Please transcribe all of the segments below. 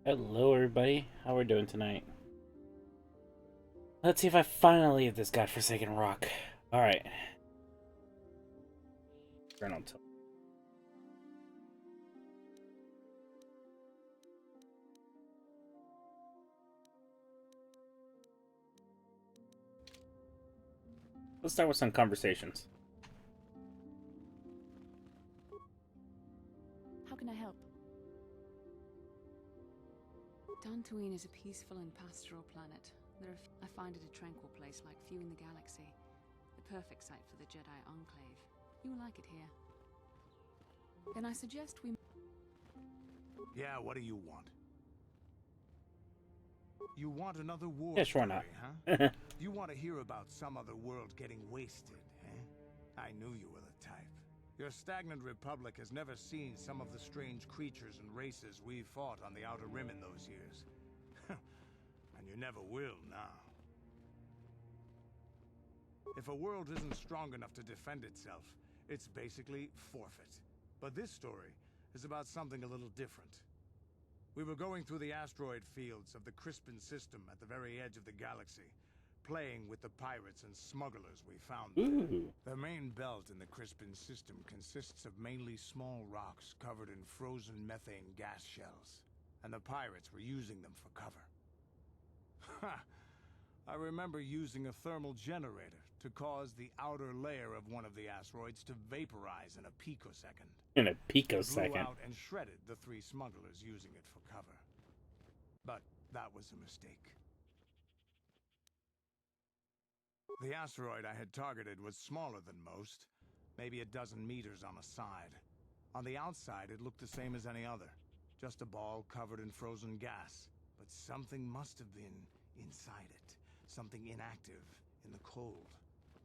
Hello, everybody. How we doing tonight? Let's see if I finally leave this godforsaken rock. All right. Let's start with some conversations. How can I help? Dantooine is a peaceful and pastoral planet. I find it a tranquil place like few in the galaxy. The perfect site for the Jedi Enclave. You will like it here. Then I suggest we... Yeah, what do you want? You want another war Yeah, sure story, not. huh? You want to hear about some other world getting wasted, eh? I knew you were the type. Your stagnant republic has never seen some of the strange creatures and races we fought on the Outer Rim in those years. And you never will now. If a world isn't strong enough to defend itself, it's basically forfeit. But this story is about something a little different. We were going through the asteroid fields of the Crispin system at the very edge of the galaxy, playing with the pirates and smugglers we found there. Ooh. The main belt in the Crispin system consists of mainly small rocks covered in frozen methane gas shells, and the pirates were using them for cover. Ha! I remember using a thermal generator to cause the outer layer of one of the asteroids to vaporize in a picosecond. In a It picosecond. blew out and shredded the three smugglers using it for cover. But that was a mistake. The asteroid I had targeted was smaller than most, maybe a dozen meters on a side. On the outside, it looked the same as any other, just a ball covered in frozen gas. But something must have been inside it, something inactive in the cold.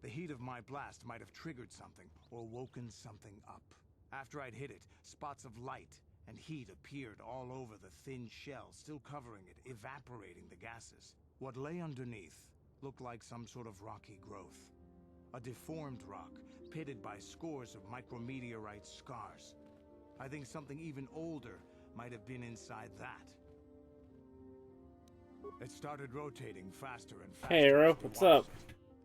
The heat of my blast might have triggered something or woken something up. After I'd hit it, spots of light and heat appeared all over the thin shell, still covering it, evaporating the gases. What lay underneath looked like some sort of rocky growth. A deformed rock, pitted by scores of micrometeorite scars. I think something even older might have been inside that. It started rotating faster and faster. Hey, Arrow, what's up?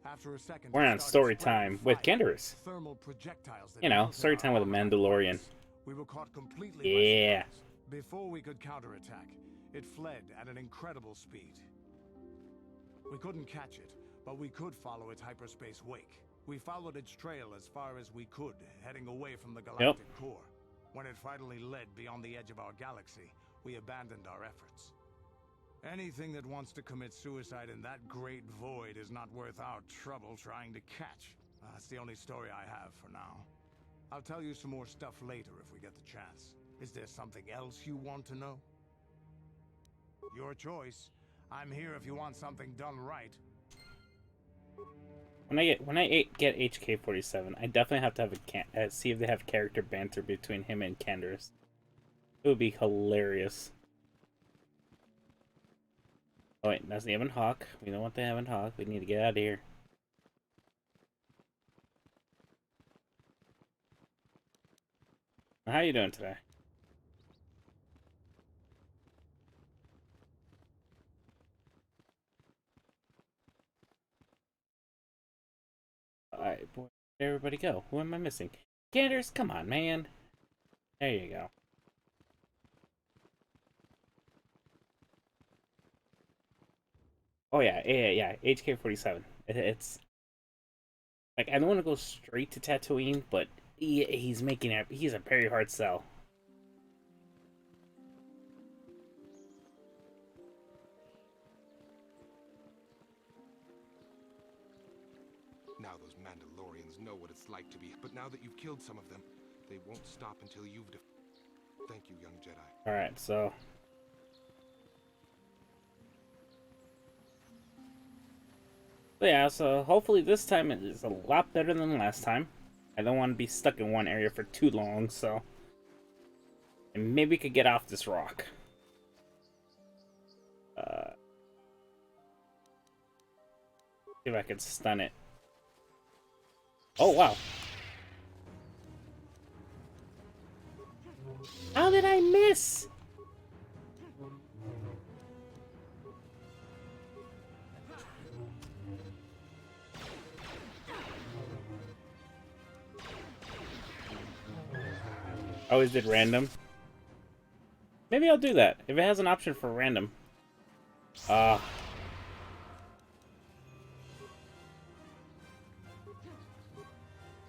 After a second, We're on story time with Canderous. Thermal projectiles that You know, melted story our time with a armor like Mandalorian. wax. We were caught completely Yeah. by surprise. Before we could counterattack, it fled at an incredible speed. We couldn't catch it, but we could follow its hyperspace wake. We followed its trail as far as we could, heading away from the galactic core. When it finally led beyond the edge of our galaxy, we abandoned our efforts. Anything that wants to commit suicide in that great void is not worth our trouble trying to catch. That's the only story I have for now. I'll tell you some more stuff later if we get the chance. Is there something else you want to know? Your choice. I'm here if you want something done right. When I get HK-47, I definitely have to have see if they have character banter between him and Canderous. It would be hilarious. Oh wait, that's the Evan Hawk. We don't want the Evan Hawk. We need to get out of here. How you doing today? Alright, boy. Where'd everybody go? Who am I missing? Canderous, come on, man. There you go. Oh yeah. HK-47. It's like I don't want to go straight to Tatooine, but he's making it. He's a very hard sell. Now those Mandalorians know what it's like to be, but now that you've killed some of them, they won't stop until you've Thank you, young Jedi. Alright, so yeah, so hopefully this time it is a lot better than last time. I don't want to be stuck in one area for too long, so and maybe we could get off this rock. See if I can stun it. Oh wow. How did I miss? I always did random. Maybe I'll do that if it has an option for random.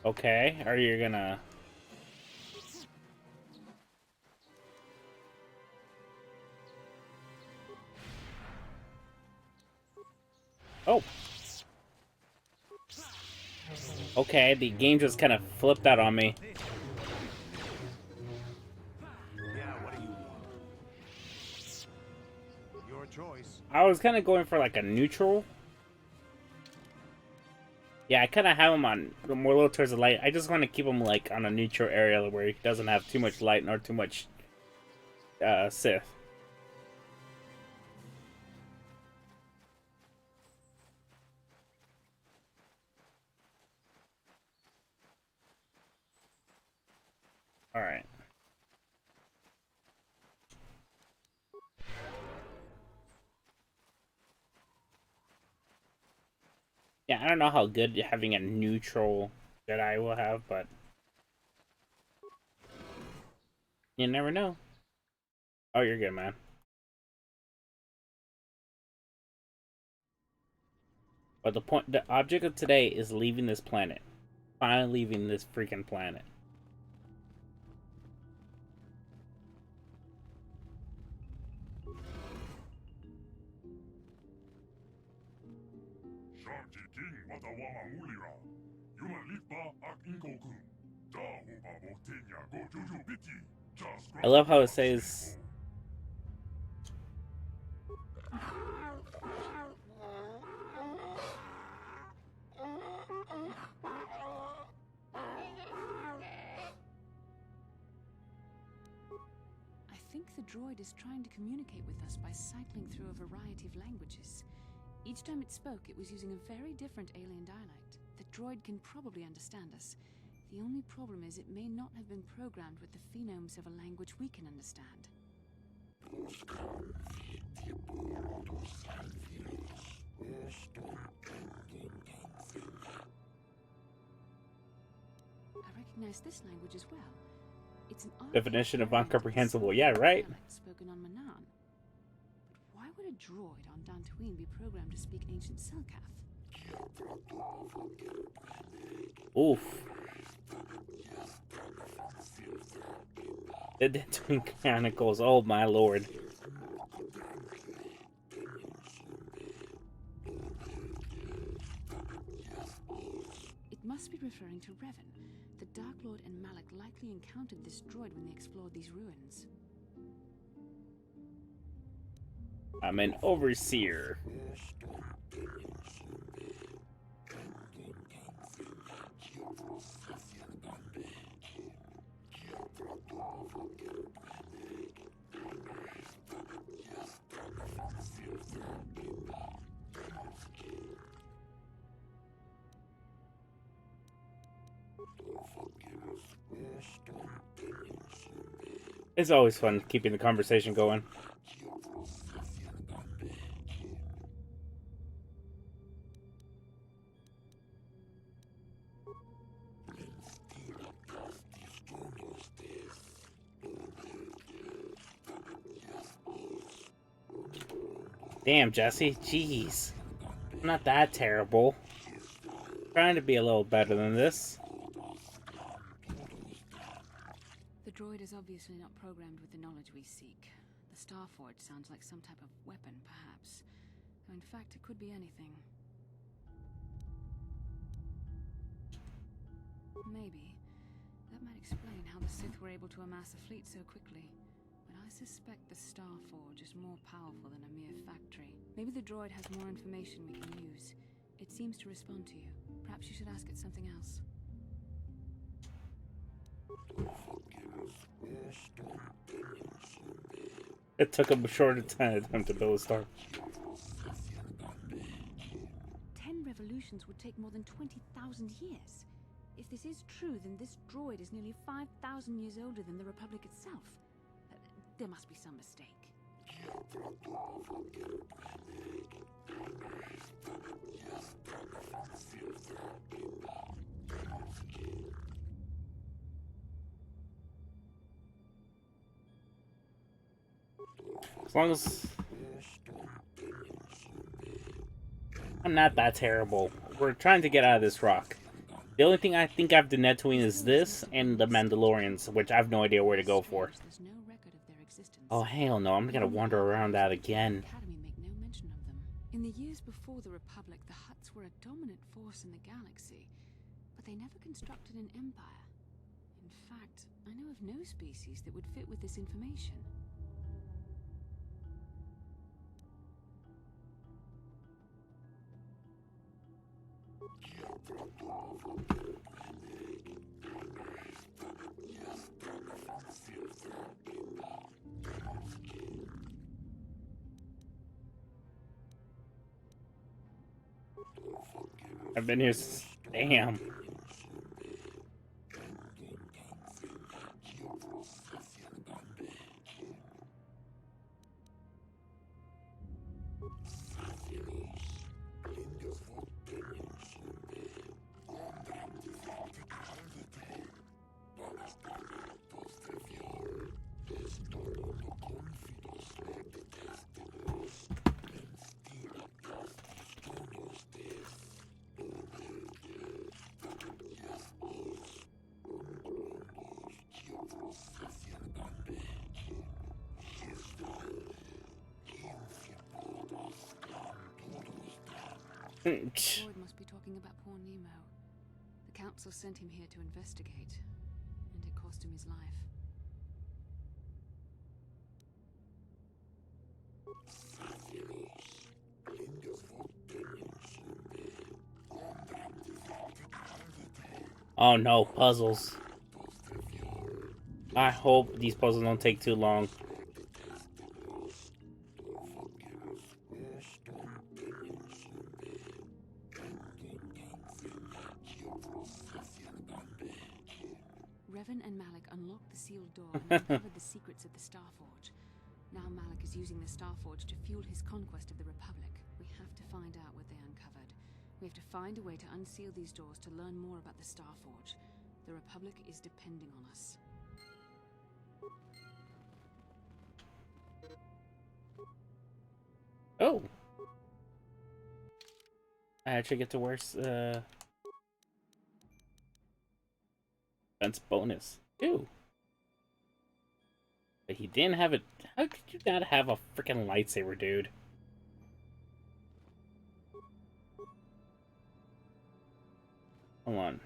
Okay, are you gonna... Oh. Okay, the game just kind of flipped out on me. Yeah, what do you want? Your choice. I was kind of going for like a neutral. Yeah, I kind of have him on more little towards the light. I just want to keep him like on a neutral area where he doesn't have too much light nor too much Sith. All right. Yeah, I don't know how good having a neutral Jedi will have, but you never know. Oh, you're good, man. But the object of today is leaving this planet. Finally leaving this freaking planet. I love how it says... I think the droid is trying to communicate with us by cycling through a variety of languages. Each time it spoke, it was using a very different alien dialect. The droid can probably understand us. The only problem is it may not have been programmed with the phonemes of a language we can understand. I recognize this language as well. It's an Definition of incomprehensible. Yeah, right. Spoken on Manan. But why would a droid on Dantooine be programmed to speak ancient Selkath? Oof. The Dantooine Chronicles. Oh my lord. It must be referring to Revan. The Dark Lord and Malak likely encountered this droid when they explored these ruins. I'm an overseer. It's always fun keeping the conversation going. Damn, Jesse. Jeez. I'm not that terrible. Trying to be a little better than this. The droid is obviously not programmed with the knowledge we seek. The Starforge sounds like some type of weapon, perhaps. Though in fact, it could be anything. Maybe. That might explain how the Sith were able to amass a fleet so quickly. But I suspect the Starforge is more powerful than a mere factory. Maybe the droid has more information we can use. It seems to respond to you. Perhaps you should ask it something else. It took him a shorter time to build a star. 10 revolutions would take more than 20,000 years. If this is true, then this droid is nearly 5,000 years older than the Republic itself. There must be some mistake. As long as I'm not that terrible. We're trying to get out of this rock. The only thing I think I have to Dantooine is this and the Mandalorians, which I have no idea where to go for. There's no record of their existence. Oh, hell no. I'm gonna wander around that again. Academy make no mention of them. In the years before the Republic, the Hutts were a dominant force in the galaxy, but they never constructed an empire. In fact, I know of no species that would fit with this information. I've been here damn. Boyd must be talking about poor Nemo. The council sent him here to investigate, and it cost him his life. Oh no, puzzles. I hope these puzzles don't take too long. Revan and Malik unlocked the sealed door and uncovered the secrets of the Starforge. Now Malik is using the Starforge to fuel his conquest of the Republic. We have to find out what they uncovered. We have to find a way to unseal these doors to learn more about the Starforge. The Republic is depending on us. Oh. I actually get to wear defense bonus. Ew. But he didn't have it. How could you not have a freaking lightsaber, dude? Hold on.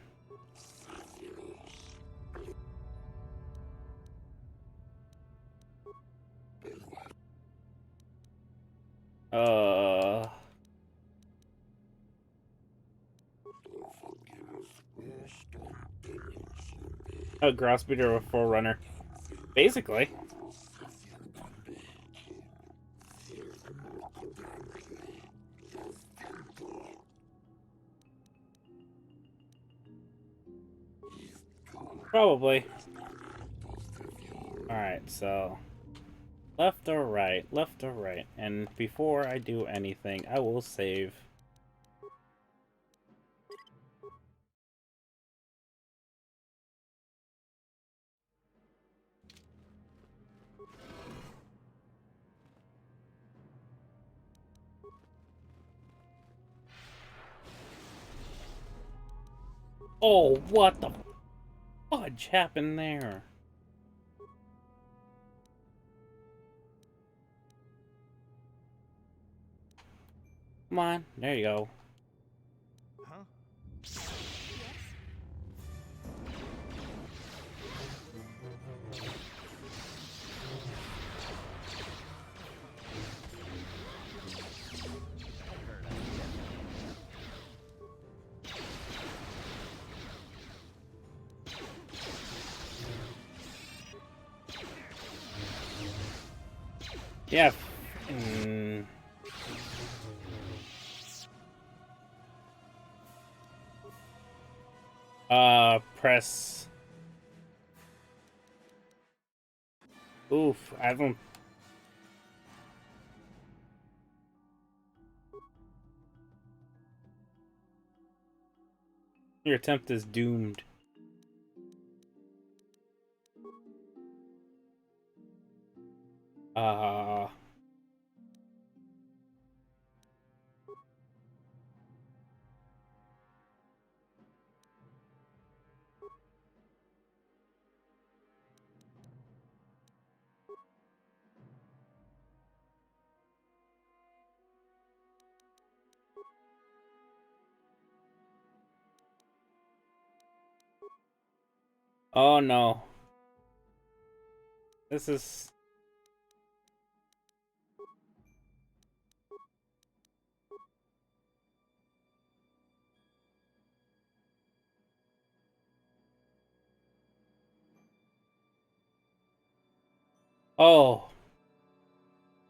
A ground speeder or a forerunner. Basically. Probably. Alright, so left or right, left or right. And before I do anything, I will save. Oh, what the fudge happened there? Come on, there you go. Huh? Yeah. Press. Oof, I don't. Your attempt is doomed. Uh... Oh no. This is... Oh.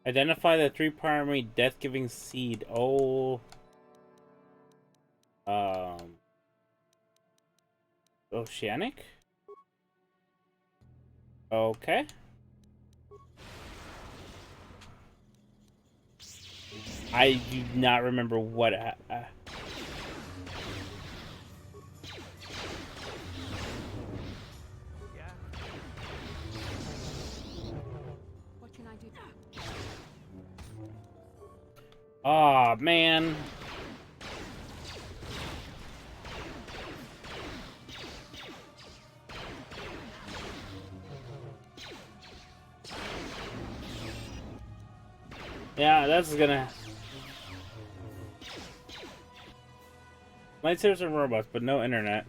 Identify the 3 primary death-giving seed. Oh. Oceanic? Okay. I do not remember what... What can I do? Oh, man. Yeah, that's gonna... Lightsabers and robots, but no internet.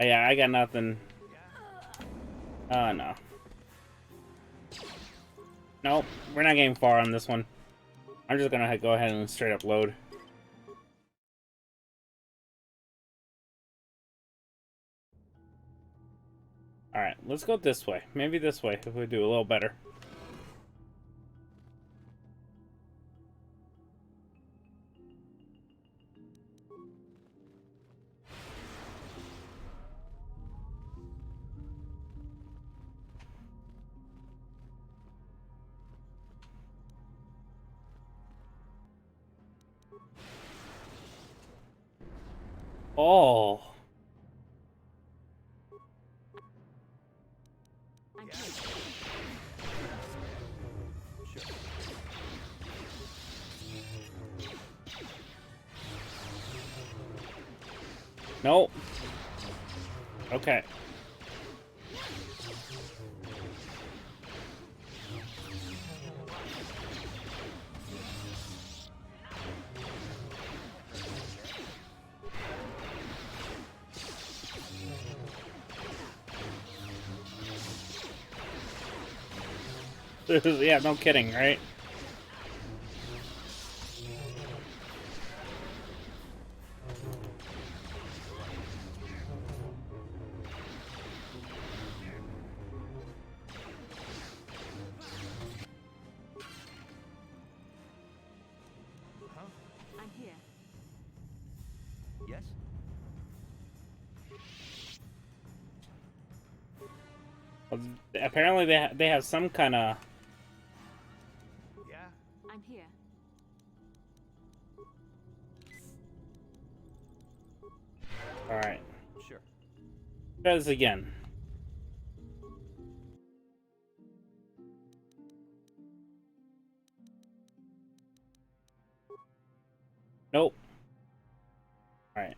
Yeah, I got nothing. Oh, no. Nope, we're not getting far on this one. I'm just gonna go ahead and straight up load. Alright, let's go this way. Maybe this way, if we do a little better. Oh. I'm here. Nope. Okay. Yeah, no kidding, right? I'm here. Yes? Well, apparently they have some kind of... Yeah? I'm here. Alright. Sure. Try this again. Nope. Alright.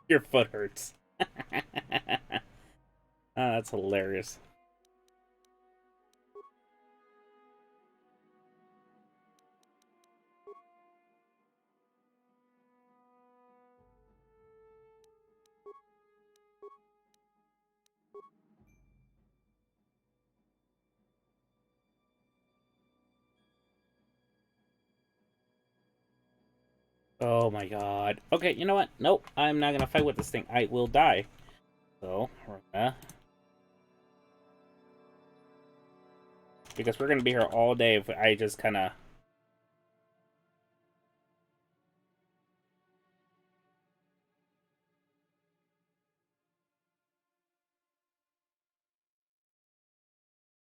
Your foot hurts. That's hilarious. Oh my god. Okay, you know what? Nope. I'm not gonna fight with this thing. I will die. So, we're gonna... Because we're gonna be here all day if I just kinda...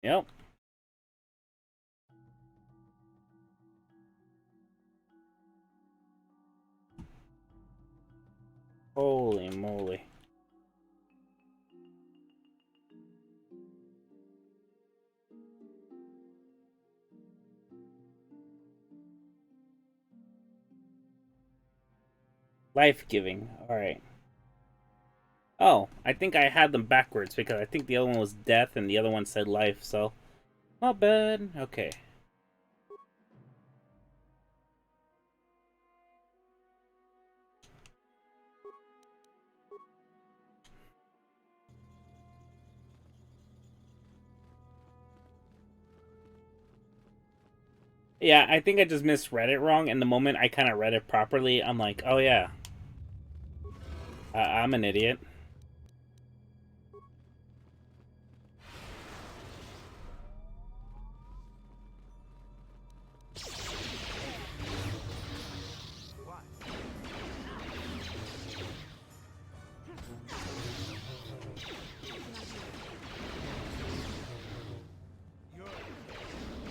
Yep. Holy moly. Life-giving. Alright. Oh, I think I had them backwards because I think the other one was death and the other one said life, so... Not bad. Okay. Yeah, I think I just misread it wrong, and the moment I kind of read it properly, I'm like, oh yeah. I'm an idiot.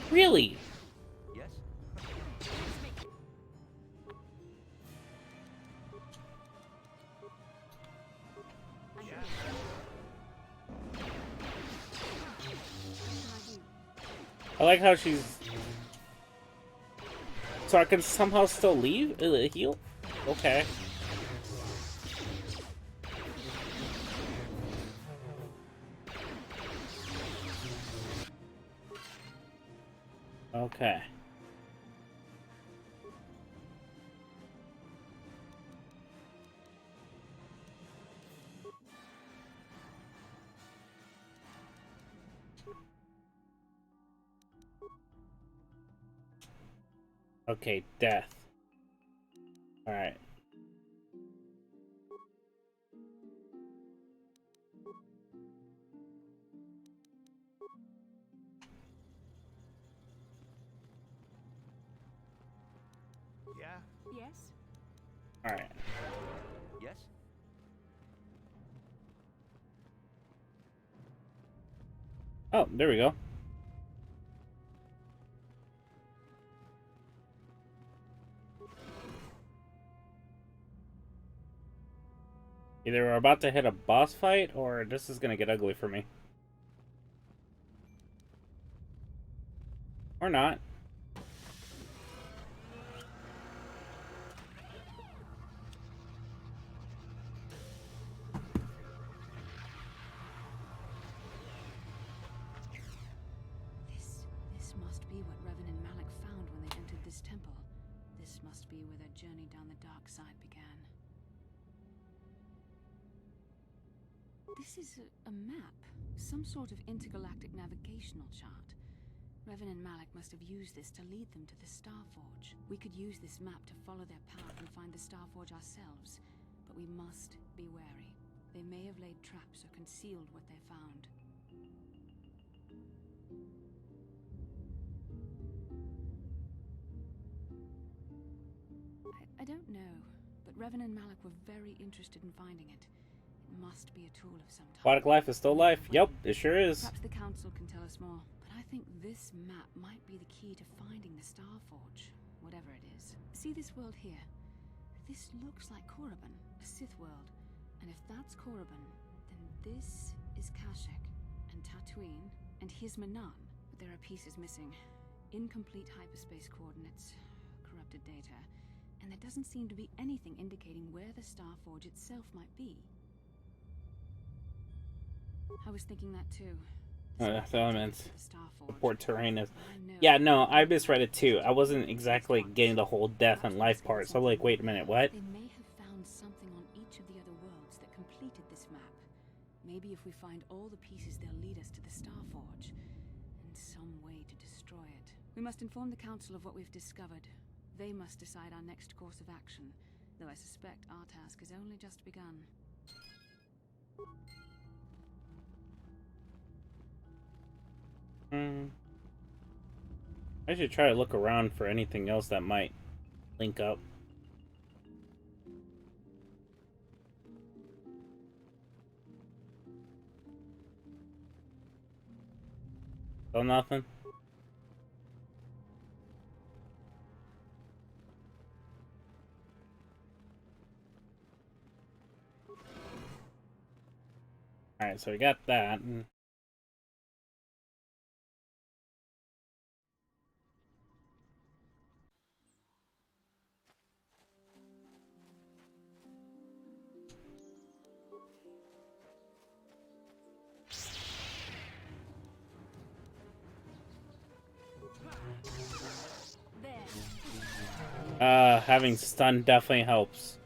Really? Yes? I like how she's... So I can somehow still leave? Heal? Okay. Okay. Okay, death. Alright. Yeah? Yes? Alright. Yes? Oh, there we go. Either we're about to hit a boss fight, or this is gonna get ugly for me. Or not. This must be what Revan and Malik found when they entered this temple. This must be where their journey down the dark side began. This is a map. Some sort of intergalactic navigational chart. Revan and Malik must have used this to lead them to the Starforge. We could use this map to follow their path and find the Starforge ourselves, but we must be wary. They may have laid traps or concealed what they found. I don't know, but Revan and Malik were very interested in finding it. It must be a tool of some type. Aquatic life is still life. Yep, it sure is. Perhaps the Council can tell us more, but I think this map might be the key to finding the Starforge, whatever it is. See this world here? This looks like Korriban, a Sith world. And if that's Korriban, then this is Kashyyyk, and Dantooine, and here's Manan. But there are pieces missing. Incomplete hyperspace coordinates, corrupted data, and there doesn't seem to be anything indicating where the Starforge itself might be. I was thinking that too. Elements. Starforge. Poor terrain is... I know. Yeah, no, I misread it too. I wasn't exactly getting the whole death and life part, so I'm like, wait a minute, what? They may have found something on each of the other worlds that completed this map. Maybe if we find all the pieces, they'll lead us to the Starforge, and some way to destroy it. We must inform the Council of what we've discovered. They must decide our next course of action, though I suspect our task has only just begun. I should try to look around for anything else that might link up. Still nothing? Alright, so we got that. Having stun definitely helps.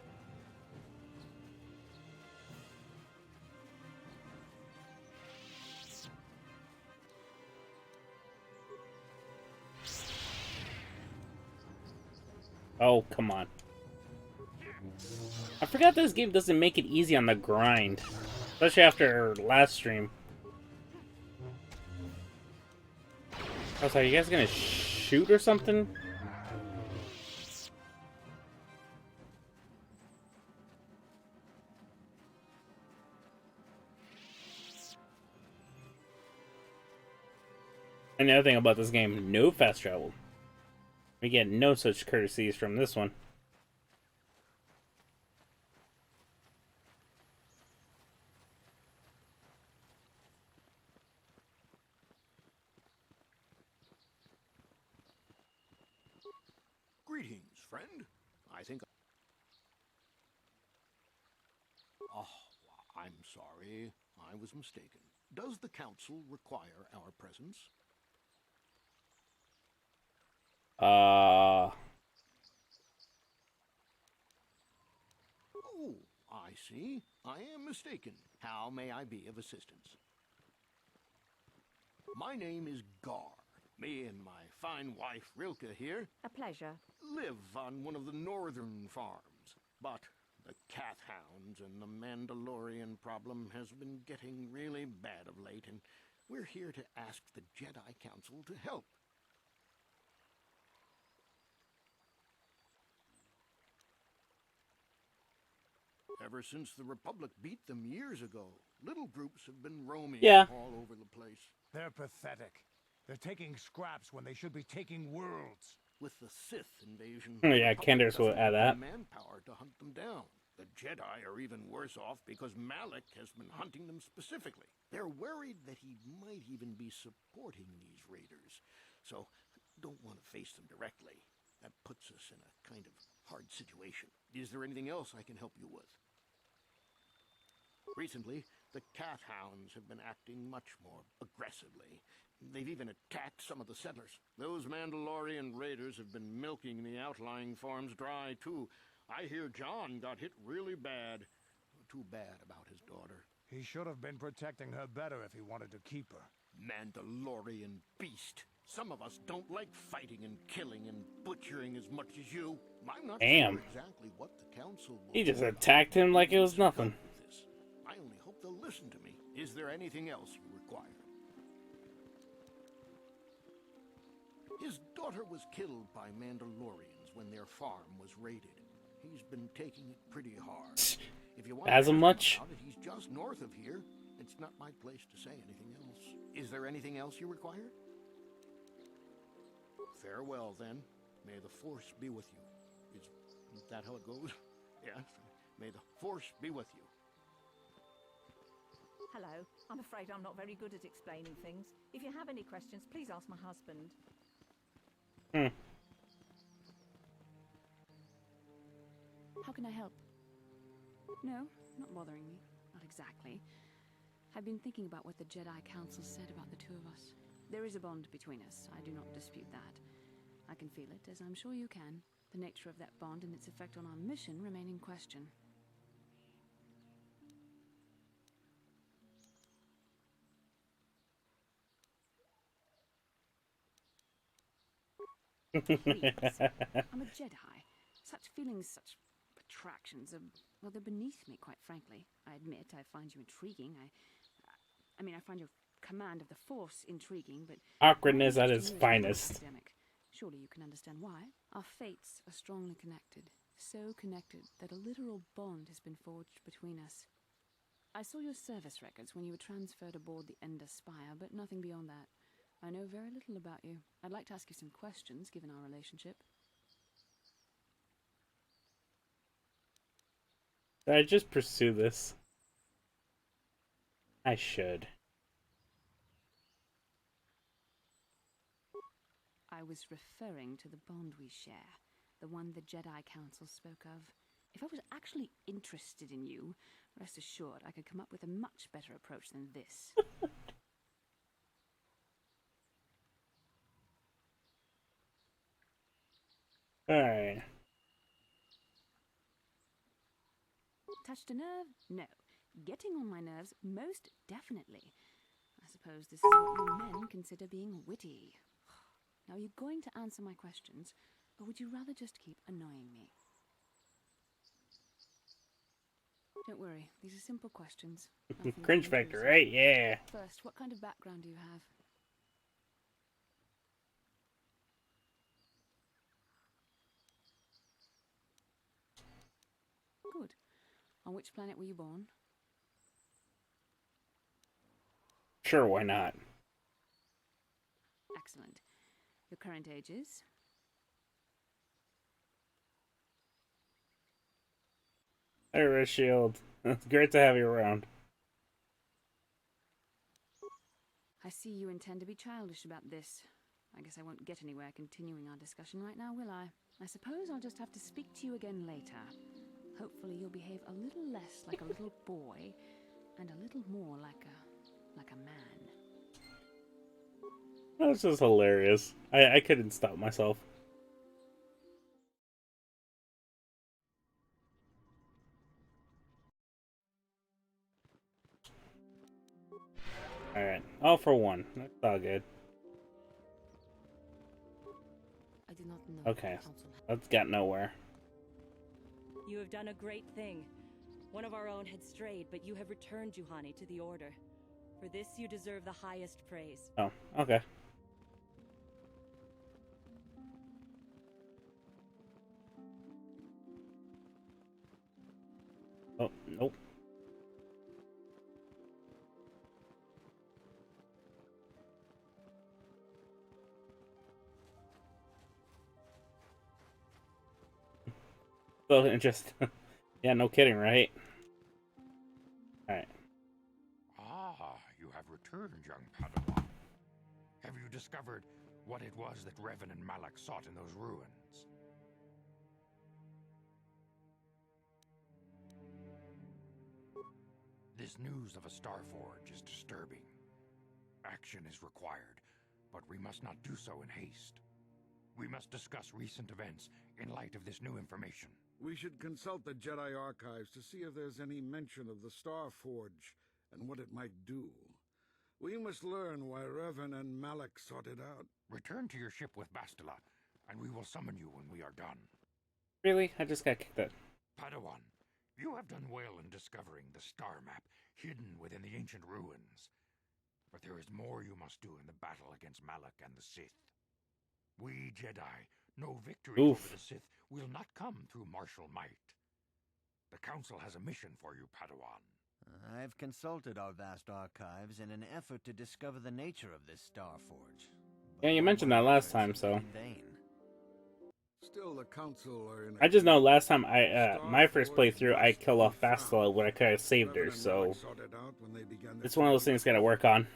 Oh, come on. I forgot this game doesn't make it easy on the grind. Especially after last stream. Oh, sorry, you guys gonna shoot or something? And the other thing about this game, no fast travel. We get no such courtesies from this one. Greetings, friend. I think... Oh, I'm sorry. I was mistaken. Does the council require our presence? Oh, I see. I am mistaken. How may I be of assistance? My name is Gar. Me and my fine wife, Rilke, here, A pleasure. live on one of the northern farms. But the cat hounds and the Mandalorian problem has been getting really bad of late, and we're here to ask the Jedi Council to help. Ever since the Republic beat them years ago, little groups have been roaming all over the place. They're pathetic. They're taking scraps when they should be taking worlds. With the Sith invasion, Oh, the yeah, Republic Kenders will doesn't add have that. the manpower to hunt them down. The Jedi are even worse off because Malik has been hunting them specifically. They're worried that he might even be supporting these raiders, so don't want to face them directly. That puts us in a kind of hard situation. Is there anything else I can help you with? Recently, the cat hounds have been acting much more aggressively. They've even attacked some of the settlers. Those Mandalorian raiders have been milking the outlying farms dry, too. I hear John got hit really bad. Too bad about his daughter. He should have been protecting her better if he wanted to keep her. Mandalorian beast. Some of us don't like fighting and killing and butchering as much as you. I'm not Damn. sure exactly what the council will He just do about attacked him like it was help nothing. with this. I only hope they'll listen to me. Is there anything else you require? His daughter was killed by Mandalorians when their farm was raided. He's been taking it pretty hard. If you want to As ask him much? about it, he's just north of here. It's not my place to say anything else. Is there anything else you require? Farewell, then. May the Force be with you. Is that how it goes? Yes. May the Force be with you. Hello. I'm afraid I'm not very good at explaining things. If you have any questions, please ask my husband. How can I help? No, not bothering me. Not exactly. I've been thinking about what the Jedi Council said about the two of us. There is a bond between us. I do not dispute that. I can feel it, as I'm sure you can. The nature of that bond and its effect on our mission remain in question. Please. I'm a Jedi. Such feelings, such attractions are, well, they're beneath me, quite frankly. I admit I find you intriguing. I mean, I find your command of the Force intriguing, but... Awkwardness my at interest its in you is more finest. academic. Surely you can understand why. Our fates are strongly connected. So connected that a literal bond has been forged between us. I saw your service records when you were transferred aboard the Ender Spire, but nothing beyond that. I know very little about you. I'd like to ask you some questions, given our relationship. Did I just pursue this? I should. I was referring to the bond we share, the one the Jedi Council spoke of. If I was actually interested in you, rest assured I could come up with a much better approach than this. Alright. touched a nerve? No. Getting on my nerves? Most definitely. I suppose this is what you men consider being witty. Now, are you going to answer my questions, or would you rather just keep annoying me? Don't worry, these are simple questions. Nothing Cringe too factor, intrusive. right? Yeah. First, what kind of background do you have? Good. On which planet were you born? Sure, why not? Excellent. Your current age is? Hey, Red Shield. It's great to have you around. I see you intend to be childish about this. I guess I won't get anywhere continuing our discussion right now, will I? I suppose I'll just have to speak to you again later. Hopefully you'll behave a little less like a little boy and a little more like a man. That's just hilarious. I couldn't stop myself. Alright, all for one. That's all good. I do not know. Okay, let's get nowhere. You have done a great thing. One of our own had strayed, but you have returned Juhani to the Order. For this, you deserve the highest praise. Oh, okay. Oh, nope. So interesting. Yeah, no kidding, right? Alright. Ah, you have returned, young Padawan. Have you discovered what it was that Revan and Malak sought in those ruins? This news of a Starforge is disturbing. Action is required, but we must not do so in haste. We must discuss recent events in light of this new information. We should consult the Jedi archives to see if there's any mention of the Star Forge and what it might do. We must learn why Revan and Malak sought it out. Return to your ship with Bastila, and we will summon you when we are done. Really? I just got kicked out. Padawan, you have done well in discovering the star map hidden within the ancient ruins. But there is more you must do in the battle against Malak and the Sith. We Jedi know victory over the Sith will not come through martial might. The Council has a mission for you, Padawan. I've consulted our vast archives in an effort to discover the nature of this Starforge. Yeah, you mentioned that last time, so. In vain. Still, the Council are in. I just know last time my first playthrough, I killed off Bastila when I could have saved her, so. It's one of those things gotta work on.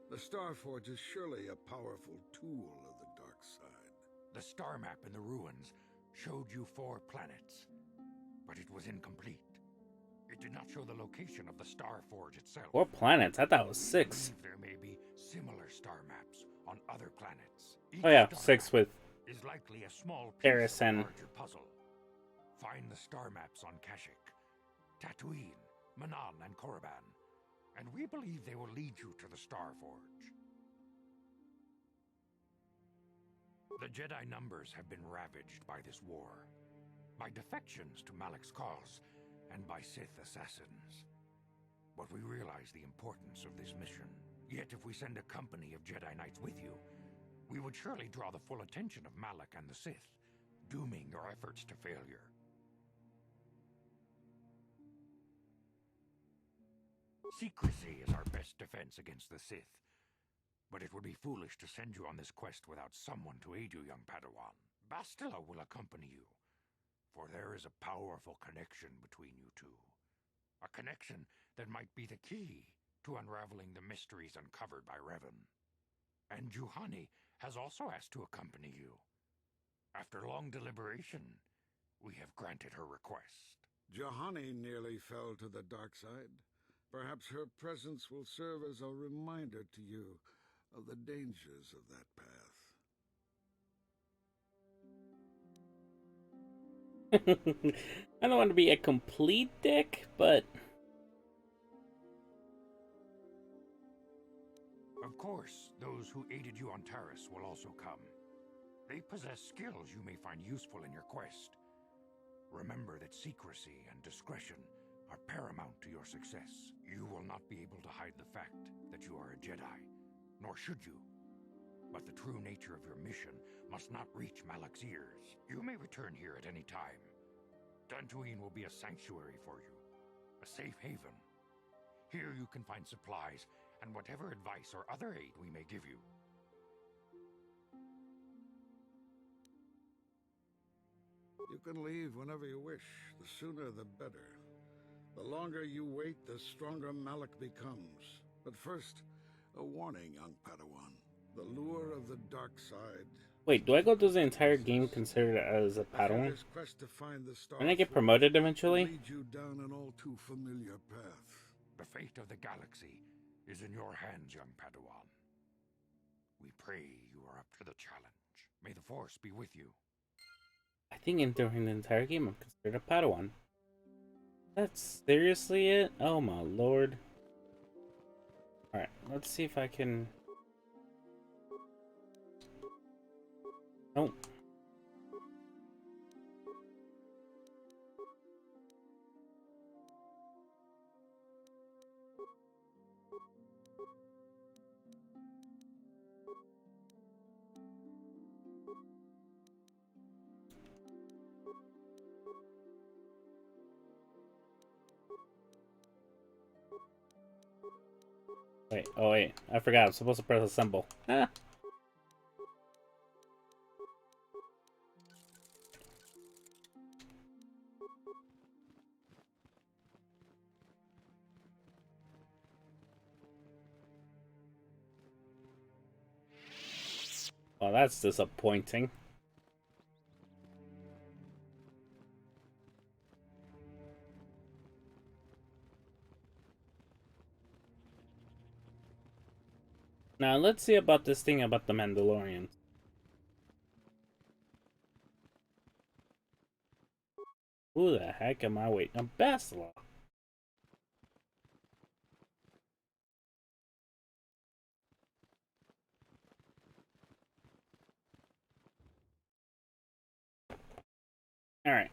The Starforge is surely a powerful tool of the dark side. The star map in the ruins showed you 4 planets, but it was incomplete. It did not show the location of the Starforge itself. 4 planets? I thought it was 6. There may be similar star maps on other planets. Oh yeah, 6 with is likely a small piece Paris of a and larger puzzle. Find the star maps on Kashyyyk, Dantooine, Manan, and Korriban, and we believe they will lead you to the Starforge. The Jedi numbers have been ravaged by this war, by defections to Malak's cause, and by Sith assassins. But we realize the importance of this mission. Yet if we send a company of Jedi Knights with you, we would surely draw the full attention of Malak and the Sith, dooming your efforts to failure. Secrecy is our best defense against the Sith, but it would be foolish to send you on this quest without someone to aid you, young Padawan. Bastila will accompany you, for there is a powerful connection between you two. A connection that might be the key to unraveling the mysteries uncovered by Revan. And Juhani has also asked to accompany you. After long deliberation, we have granted her request. Juhani nearly fell to the dark side. Perhaps her presence will serve as a reminder to you of the dangers of that path. I don't want to be a complete dick, but Of course, those who aided you on Taris will also come. They possess skills you may find useful in your quest. Remember that secrecy and discretion are paramount to your success. You will not be able to hide the fact that you are a Jedi, nor should you. But the true nature of your mission must not reach Malak's ears. You may return here at any time. Dantooine will be a sanctuary for you, a safe haven. Here you can find supplies and whatever advice or other aid we may give you. You can leave whenever you wish. The sooner the better. The longer you wait, the stronger Malak becomes. But first, a warning, young Padawan. The lure of the dark side. wait, do I go through the entire game considered as a Padawan? Quest to find the star When I get promoted eventually? lead you down an all too familiar path. The fate of the galaxy is in your hands, young Padawan. We pray you are up to the challenge. May the Force be with you. I think during the entire game I'm considered a Padawan. That's seriously it? Oh my lord. Alright, let's see if I can... Nope. Wait, oh wait, I forgot. I'm supposed to press assemble. Ah. Well, that's disappointing. Now, let's see about this thing about the Mandalorians. Who the heck am I waiting? A Bastila. Alright.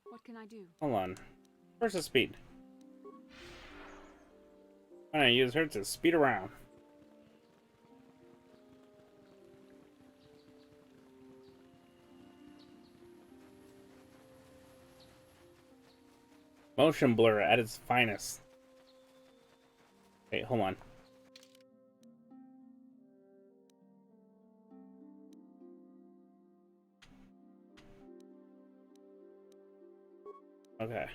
What can I do? Hold on. Where's the speed? I'm gonna use her to speed around. Motion blur at its finest. Wait, hold on. Okay.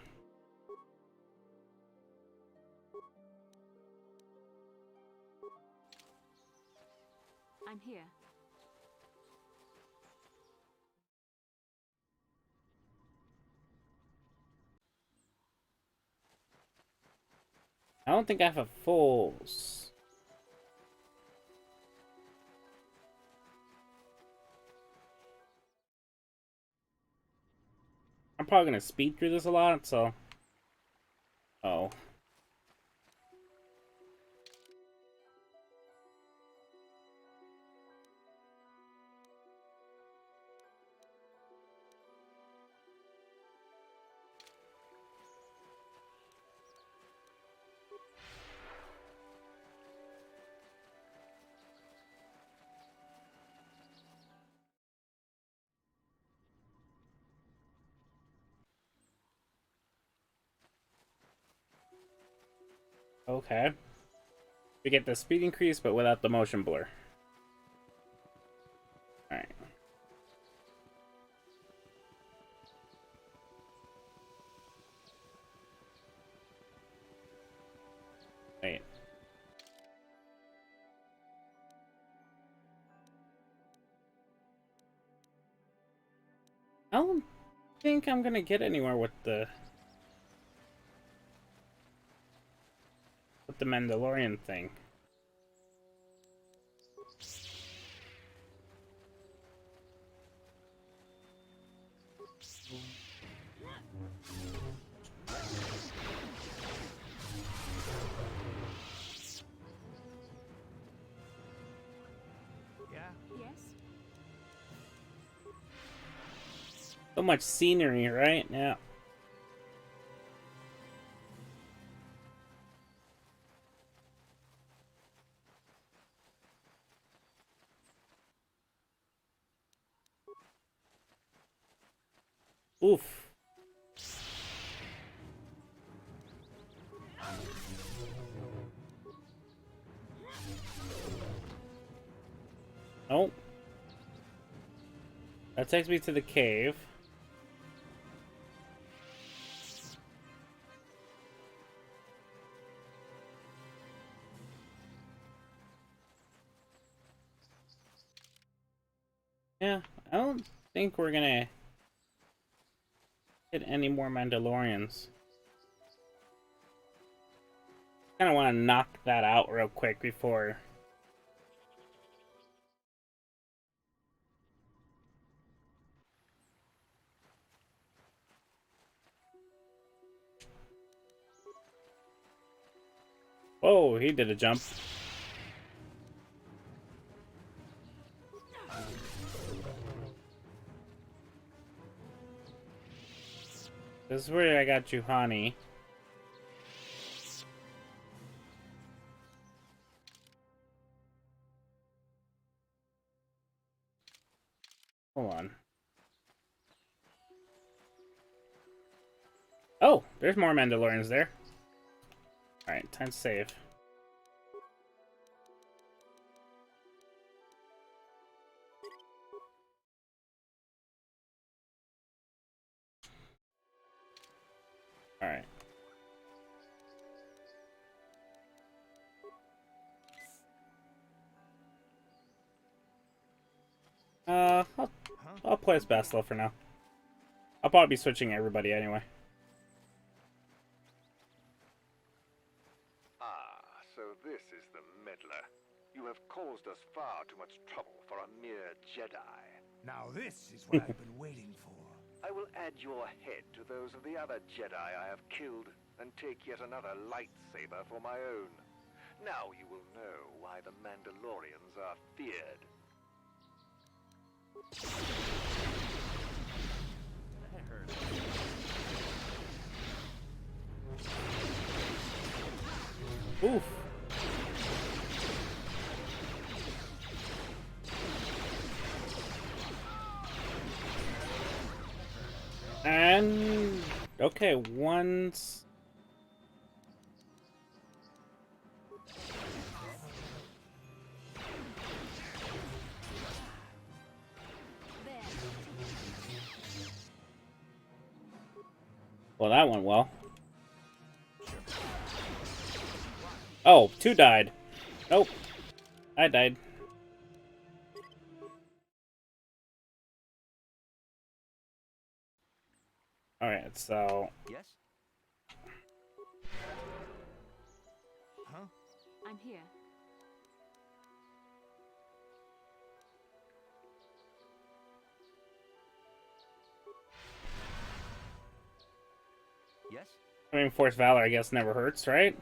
I'm here. I don't think I have a full... I'm probably gonna speed through this a lot, so... Oh. Okay. We get the speed increase, but without the motion blur. Alright. Wait. I don't think I'm gonna get anywhere with the Mandalorian thing. So much scenery, right? Yeah. Oof. Oh. That takes me to the cave. Yeah, I don't think we're gonna hit any more Mandalorians. Kind of want to knock that out real quick before. Whoa, he did a jump. This is where I got Juhani. Hold on. Oh, there's more Mandalorians there. Alright, time to save. Alright. I'll play as Bastila for now. I'll probably be switching everybody anyway. Ah, so this is the meddler. You have caused us far too much trouble for a mere Jedi. Now this is what I've been waiting for. I will add your head to those of the other Jedi I have killed, and take yet another lightsaber for my own. Now you will know why the Mandalorians are feared. That hurt. Oof. And okay, once. Well, that went well. Oh, 2 died. Nope. I died. Alright, so... Yes? Huh? I'm here. Yes? I mean, Force Valor, I guess, never hurts, right?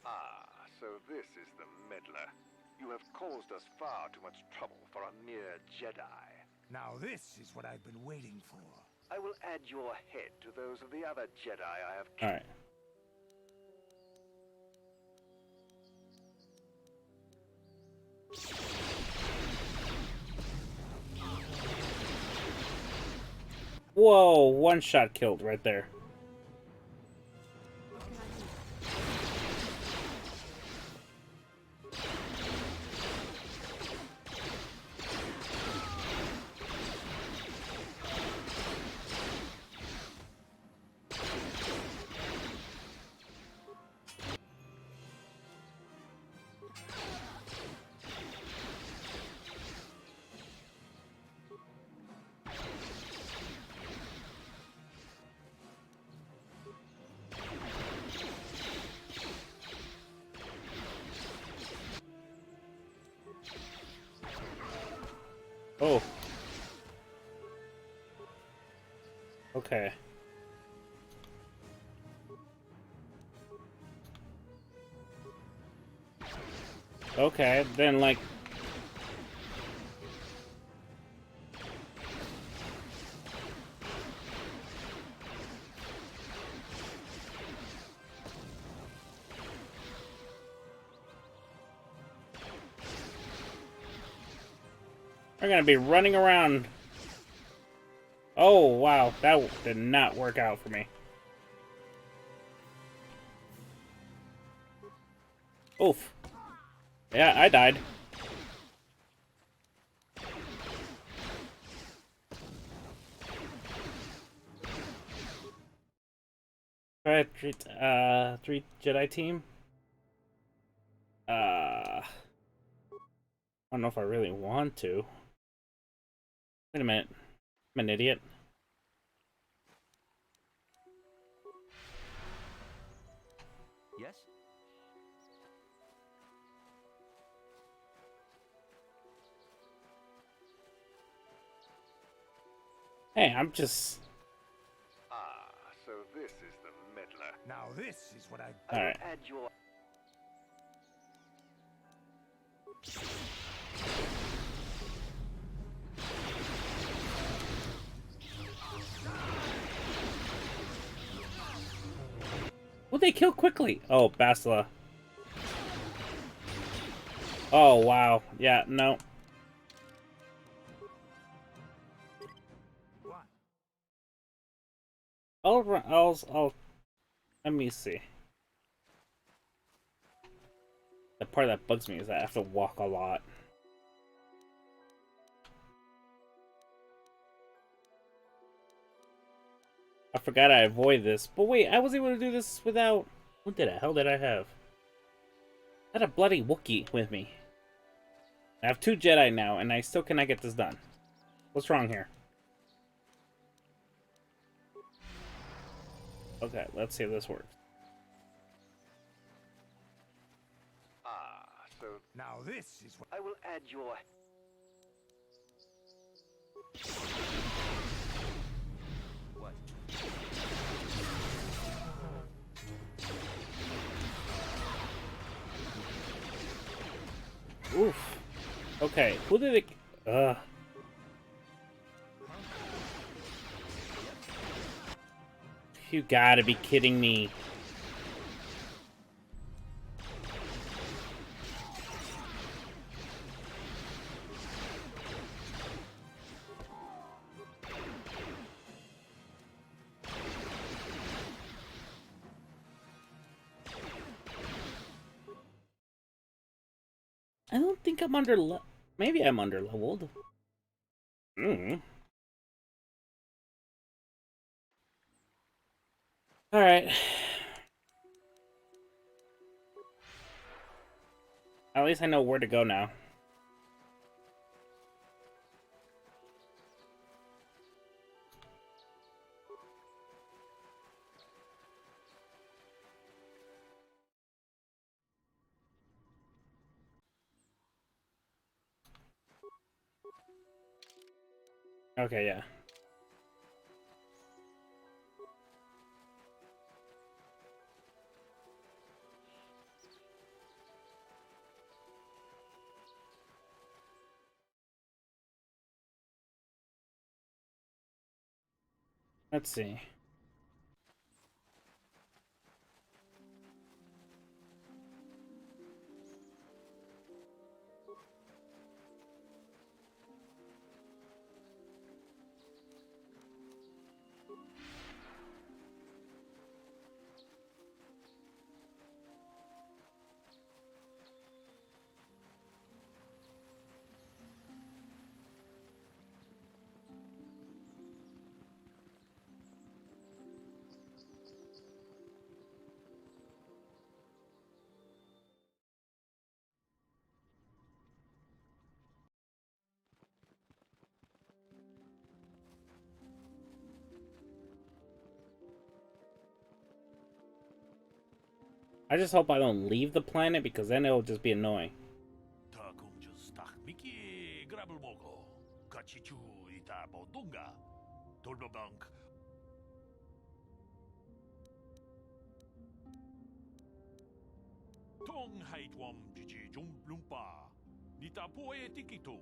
Ah, so this is the meddler. You have caused us far too much trouble for a mere Jedi. Now this is what I've been waiting for. I will add your head to those of the other Jedi I have killed. Alright. Whoa, 1 shot killed right there. What can I do? Oh. Okay. Okay, then like. We're gonna be running around. Oh, wow. That did not work out for me. Oof. Yeah, I died. Alright, three Jedi team. I don't know if I really want to. Wait a minute. I'm an idiot. Yes? Hey, I'm just... Ah, so this is the meddler. Now this is what I... I will Alright. add your... Will they kill quickly? Oh, Bastila. Oh, wow. Yeah, no. Let me see. The part that bugs me is that I have to walk a lot. I forgot I avoid this. But wait, I was able to do this without... What the hell did I have? I had a bloody Wookiee with me. I have 2 Jedi now, and I still cannot get this done. What's wrong here? Okay, let's see if this works. Ah, so Now this is what... I will add your... What? Oof. Okay, who did it... You gotta be kidding me. I don't think I'm maybe I'm under leveled. Alright. At least I know where to go now. Okay, yeah. Let's see. I just hope I don't leave the planet because then it'll just be annoying. Tong haitwam jiji lumpa. Nita poe tikito.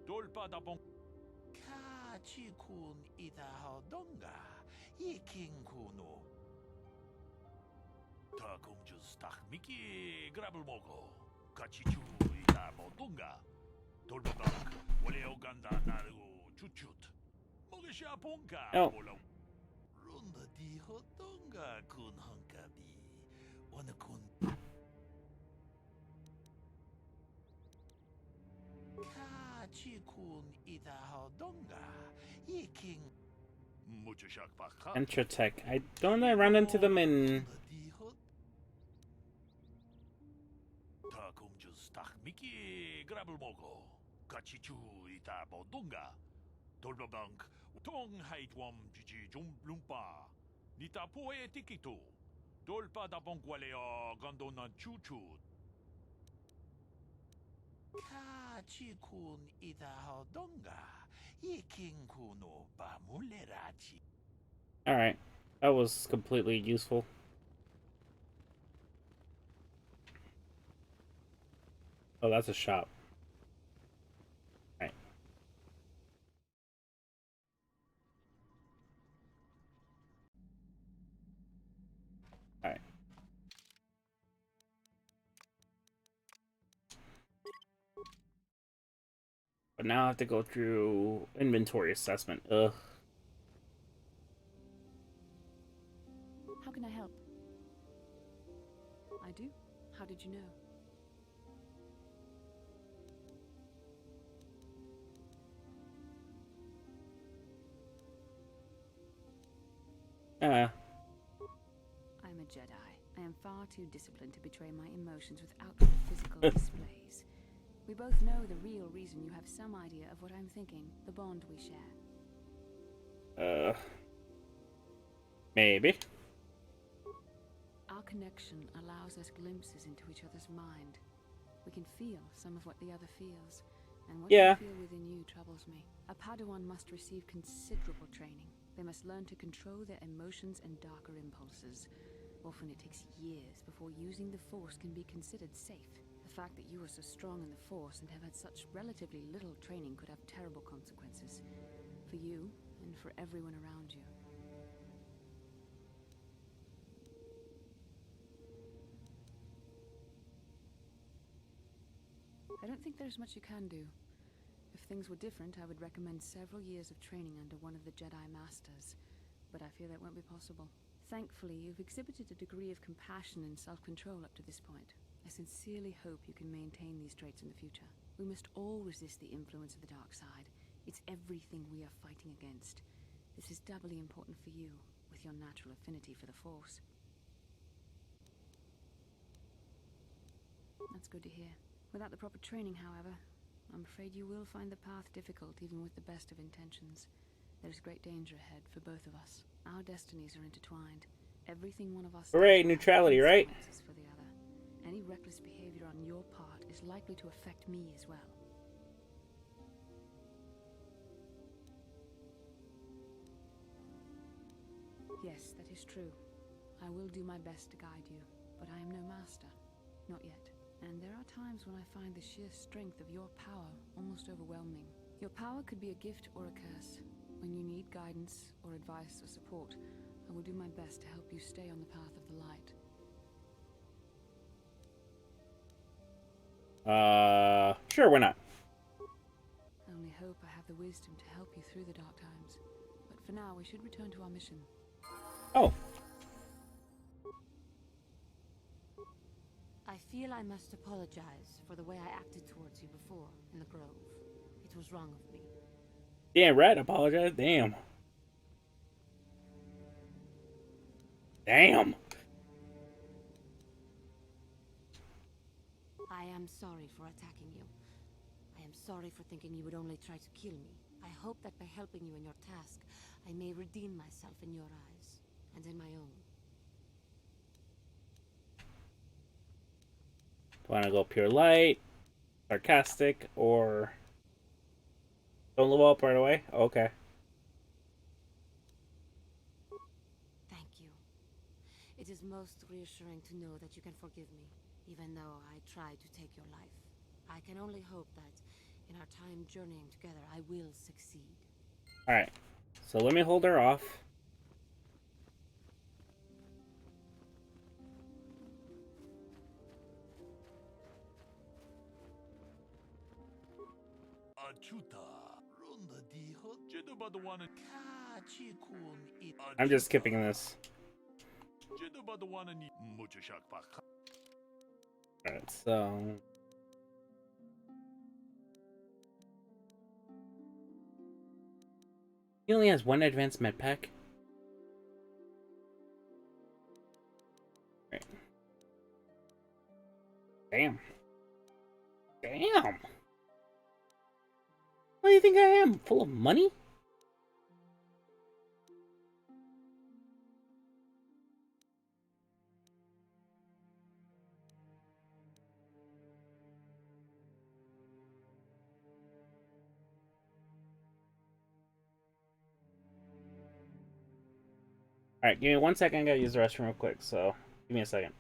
Dolpa da bon. Ka chikun ita hodonga. Iking kuno. Ta kumjus tak miki grabel moko. Kachichu ita bodunga. Dolpa bak. Wale oganda naru chuchut. Mogisha ponka. Oh. Runda di hodonga kun hankabi. Wana kun. Chikun ita hodonga. Iking. Entratech. I don't I run into them in. Takum just tak miki grabel moko. Kachichu ita bodunga. Dolba bank. Tong haitwam jiji lumpa. Nita poe tikito. Dolpa da bonkwaleo gandona chuchu. Kachikun ita hodonga. Iking kuno ba mulerachi. Alright. That was completely useful. Oh, that's a shop. Alright. Alright. But now I have to go through inventory assessment. Ugh. How can I help? I do? How did you know? I'm a Jedi. I am far too disciplined to betray my emotions without physical displays. We both know the real reason you have some idea of what I'm thinking, the bond we share. Maybe. Our connection allows us glimpses into each other's mind. We can feel some of what the other feels, and what you feel within you troubles me. A Padawan must receive considerable training. They must learn to control their emotions and darker impulses. Often it takes years before using the Force can be considered safe. The fact that you are so strong in the Force and have had such relatively little training could have terrible consequences. For you, and for everyone around you. I don't think there's much you can do. If things were different, I would recommend several years of training under one of the Jedi Masters. But I fear that won't be possible. Thankfully, you've exhibited a degree of compassion and self-control up to this point. I sincerely hope you can maintain these traits in the future. We must all resist the influence of the dark side. It's everything we are fighting against. This is doubly important for you, with your natural affinity for the Force. That's good to hear. Without the proper training, however, I'm afraid you will find the path difficult even with the best of intentions. There's great danger ahead for both of us. Our destinies are intertwined. Everything one of us Hooray, neutrality, right? For the other. Any reckless behavior on your part is likely to affect me as well. Yes, that is true. I will do my best to guide you, but I am no master. Not yet. And there are times when I find the sheer strength of your power almost overwhelming. Your power could be a gift or a curse. When you need guidance or advice or support, I will do my best to help you stay on the path of the light. Sure, why not? I only hope I have the wisdom to help you through the dark times. But for now, we should return to our mission. Oh. I feel I must apologize for the way I acted towards you before in the Grove. It was wrong of me. Damn right, apologize. Damn. Damn. I am sorry for attacking you. I am sorry for thinking you would only try to kill me. I hope that by helping you in your task, I may redeem myself in your eyes, and in my own. Want to go pure light, sarcastic, or don't level up right away? Okay. Thank you. It is most reassuring to know that you can forgive me. even though I tried to take your life. I can only hope that in our time journeying together, I will succeed. Alright, so let me hold her off. I'm just skipping this. Alright, so... He only has one advanced med pack. Right. Damn. Damn! What do you think I am? Full of money? Alright, give me 1 second. I gotta use the restroom real quick, so give me a second.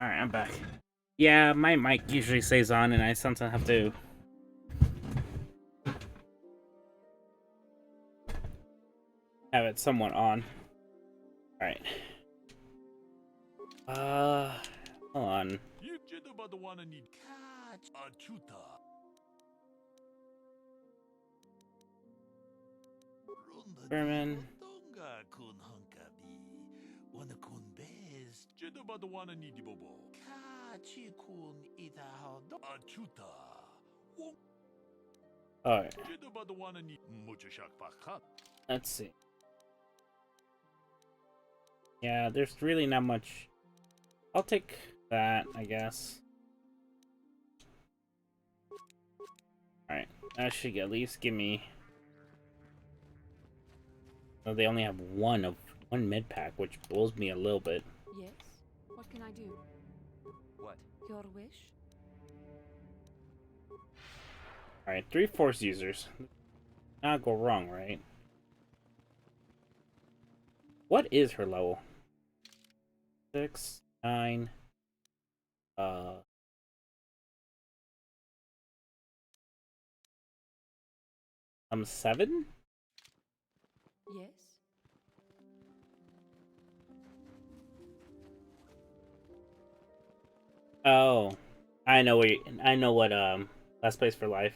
Alright, I'm back. Yeah, my mic usually stays on, and I sometimes have to have it somewhat on. Alright. Hold on. Berman. Alright. Let's see. Yeah, there's really not much. I'll take that, I guess. Alright. That should at least give me. Oh, they only have one mid pack, which blows me a little bit. Yes? What can I do? What? Your wish? Alright, 3 force users. Not go wrong, right? What is her level? 6, 9. I'm 7? Yes? Oh, I know what Last Place for Life.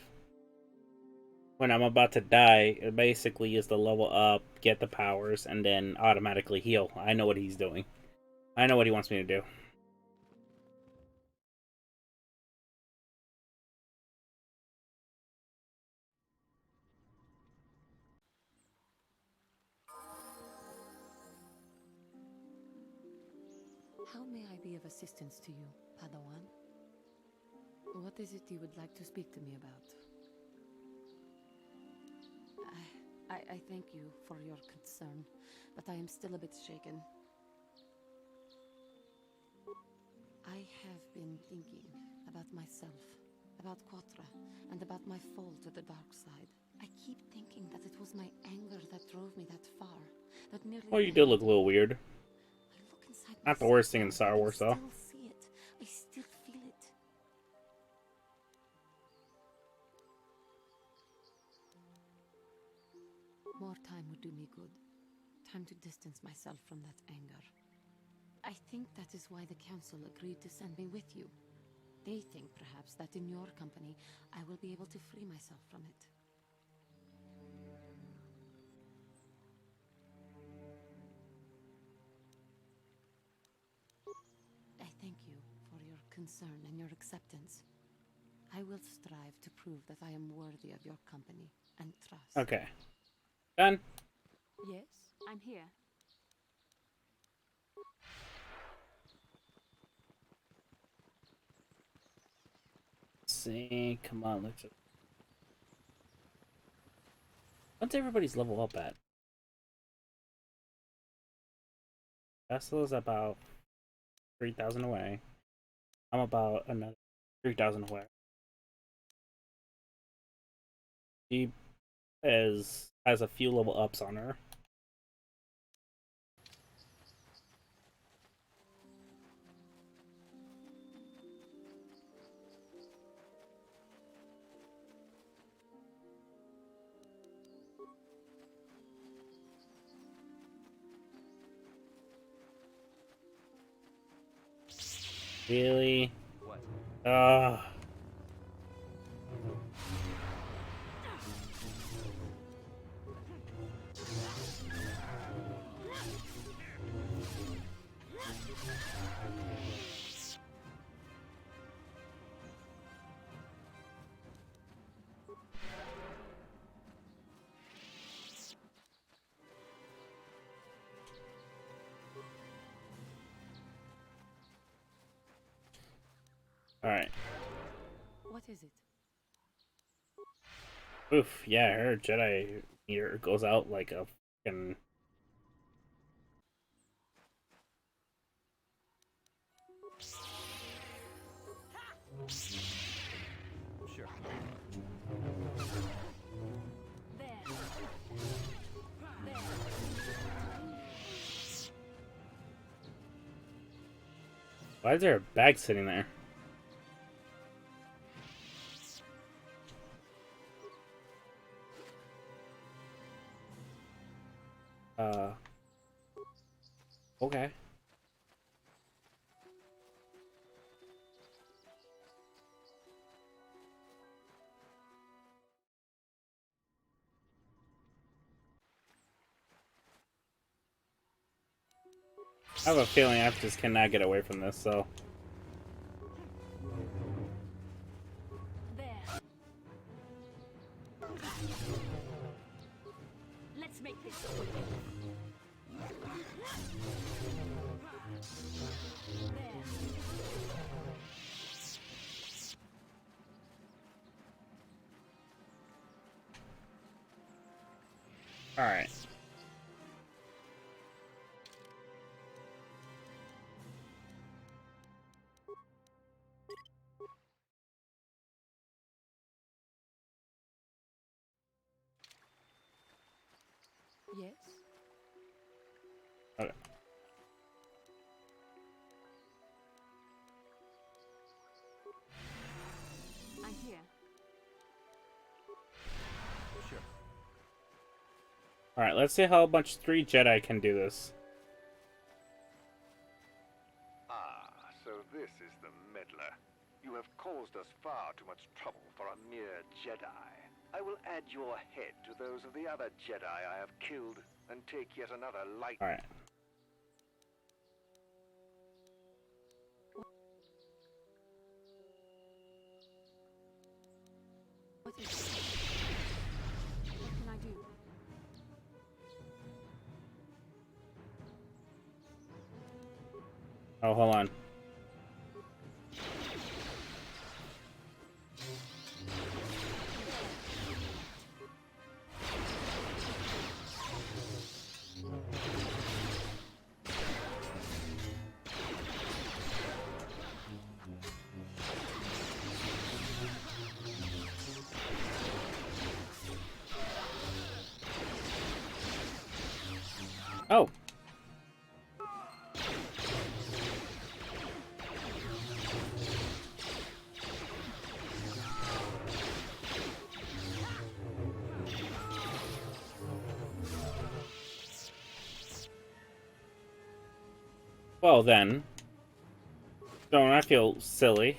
When I'm about to die, it basically is to level up, get the powers, and then automatically heal. I know what he's doing. I know what he wants me to do. How may I be of assistance to you, Padawan? What is it you would like to speak to me about? I thank you for your concern, but I am still a bit shaken. I have been thinking about myself, about Kotor, and about my fall to the dark side. I keep thinking that it was my anger that drove me that far, that nearly... Oh, you did look a little weird. Not the worst thing in Star Wars, though. I still see it. I still feel it. More time would do me good. Time to distance myself from that anger. I think that is why the Council agreed to send me with you. They think, perhaps, that in your company, I will be able to free myself from it. I thank you for your concern and your acceptance. I will strive to prove that I am worthy of your company and trust. Okay. Done. Yes, I'm here. Let's see, come on, let's. What's everybody's level up at? Vessel about 3,000 away. I'm about another 3,000 away. She has a few level ups on her. Really? What? Alright. What is it? Oof, yeah, her Jedi meter goes out like a fucking. Sure. Why is there a bag sitting there? Okay. I have a feeling I just cannot get away from this, so. There. Let's make this quick. All right. Yes? Okay. I'm here. Sure. All right. Let's see how a bunch of 3 Jedi can do this. Ah, so this is the meddler. You have caused us far too much trouble for a mere Jedi. I will add your head to those of the other Jedi I have killed and take yet another light. All right. What is it? What can I do? Oh, hold on. Oh. Well then. Don't I feel silly?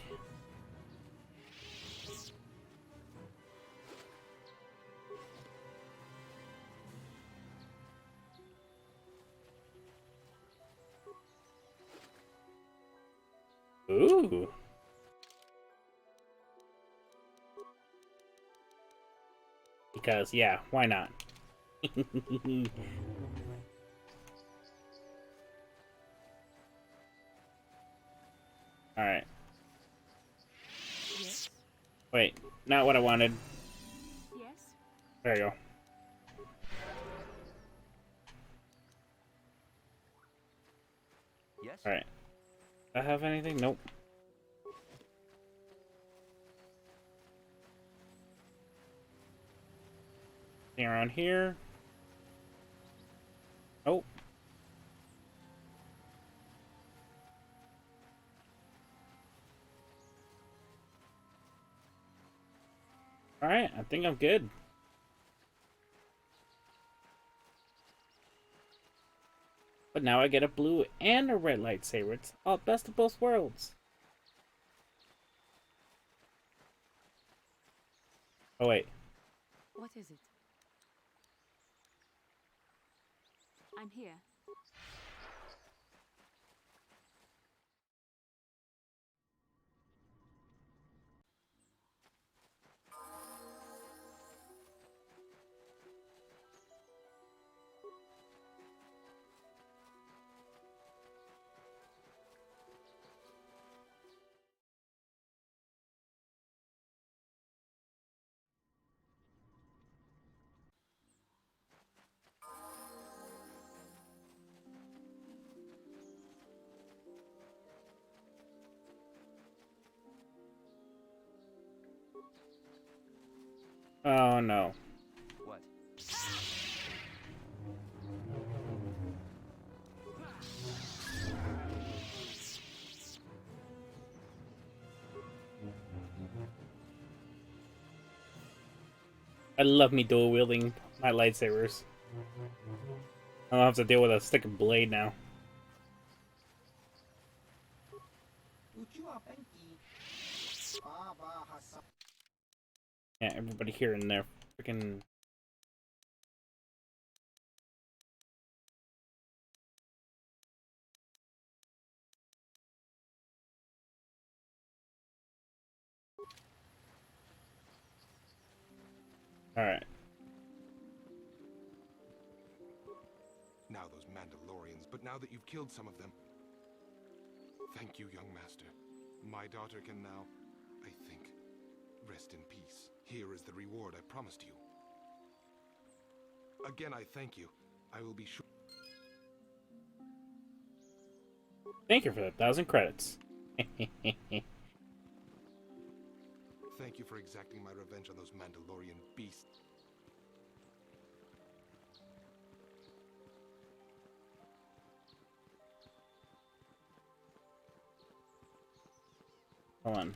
Ooh. Because, yeah, why not? Alright. Yes? Wait, not what I wanted. Yes? There you go. Yes? Alright. Do I have anything? Nope. Anything around here? Oh. Alright, I think I'm good. But now I get a blue and a red lightsaber. It's all best of both worlds. Oh, wait. What is it? I'm here. Oh, no. What? I love me dual wielding my lightsabers. I don't have to deal with a stick and blade now. Yeah, everybody here in their freaking. Alright. Now those Mandalorians, but now that you've killed some of them... Thank you, young master. My daughter can now, I think, rest in peace. Here is the reward I promised you. Again, I thank you. I will be sure... Thank you for the 1,000 credits. Thank you for exacting my revenge on those Mandalorian beasts. Hold on.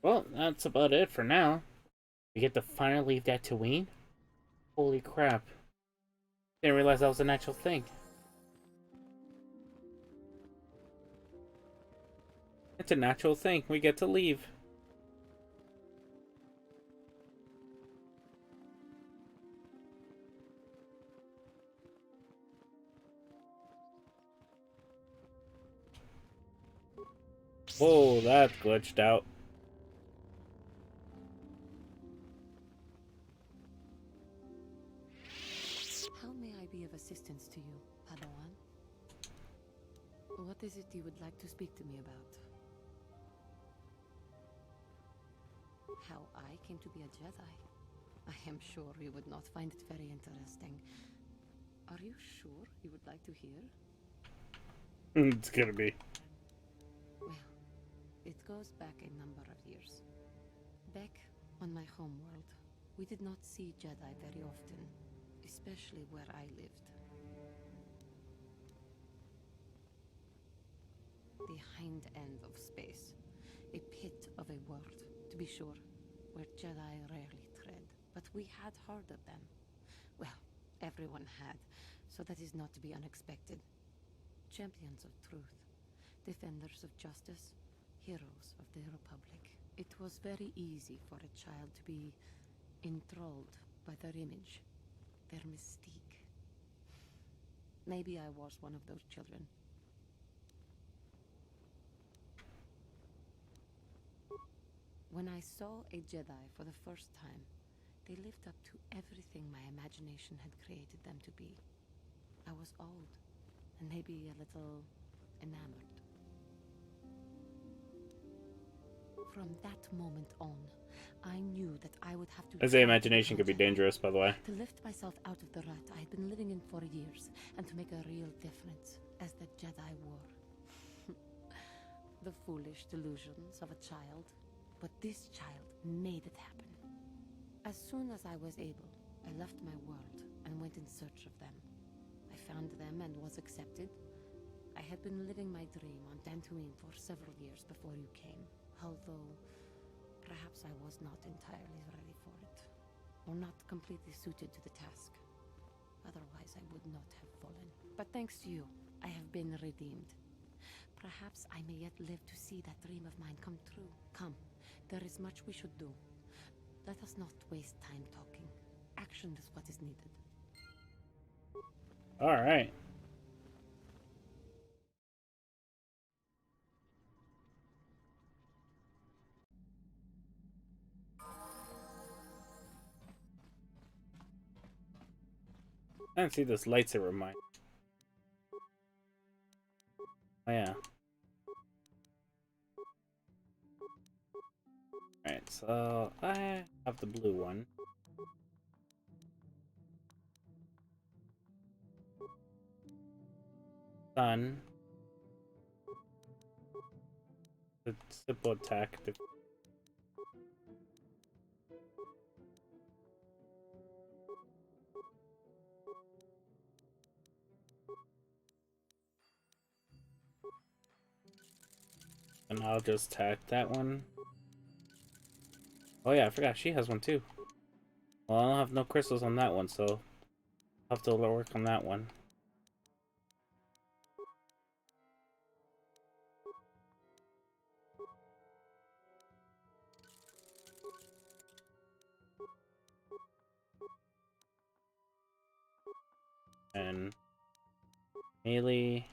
Well, that's about it for now. We get to finally leave Dantooine? Holy crap. Didn't realize that was an actual thing. It's a natural thing. We get to leave. Whoa, that glitched out. How may I be of assistance to you, Padawan? What is it you would like to speak to me about? How I came to be a Jedi? I am sure you would not find it very interesting. Are you sure you would like to hear? It's gonna be. Well, it goes back a number of years. Back on my homeworld, we did not see Jedi very often, especially where I lived. The hind end of space, a pit of a world, to be sure, where Jedi rarely tread, but we had heard of them. Well, everyone had, so that is not to be unexpected. Champions of truth, defenders of justice, heroes of the Republic. It was very easy for a child to be enthralled by their image, their mystique. Maybe I was one of those children. When I saw a Jedi for the first time, they lived up to everything my imagination had created them to be. I was old, and maybe a little enamored. From that moment on, I knew that I would have to... I say imagination could be dangerous, by the way. To lift myself out of the rut I had been living in for years, and to make a real difference, as the Jedi were. The foolish delusions of a child. But this child made it happen. As soon as I was able, I left my world and went in search of them. I found them and was accepted. I had been living my dream on Dantooine for several years before you came, although perhaps I was not entirely ready for it, or not completely suited to the task. Otherwise, I would not have fallen. But thanks to you, I have been redeemed. Perhaps I may yet live to see that dream of mine come true. Come. There is much we should do. Let us not waste time talking. Action is what is needed. Alright. I didn't see this lightsaber of mine. Oh yeah. Alright, so I have the blue one. Stun. The simple attack. And I'll just attack that one. Oh yeah, I forgot she has one too. Well, I don't have no crystals on that one, so I'll have to work on that one. And melee.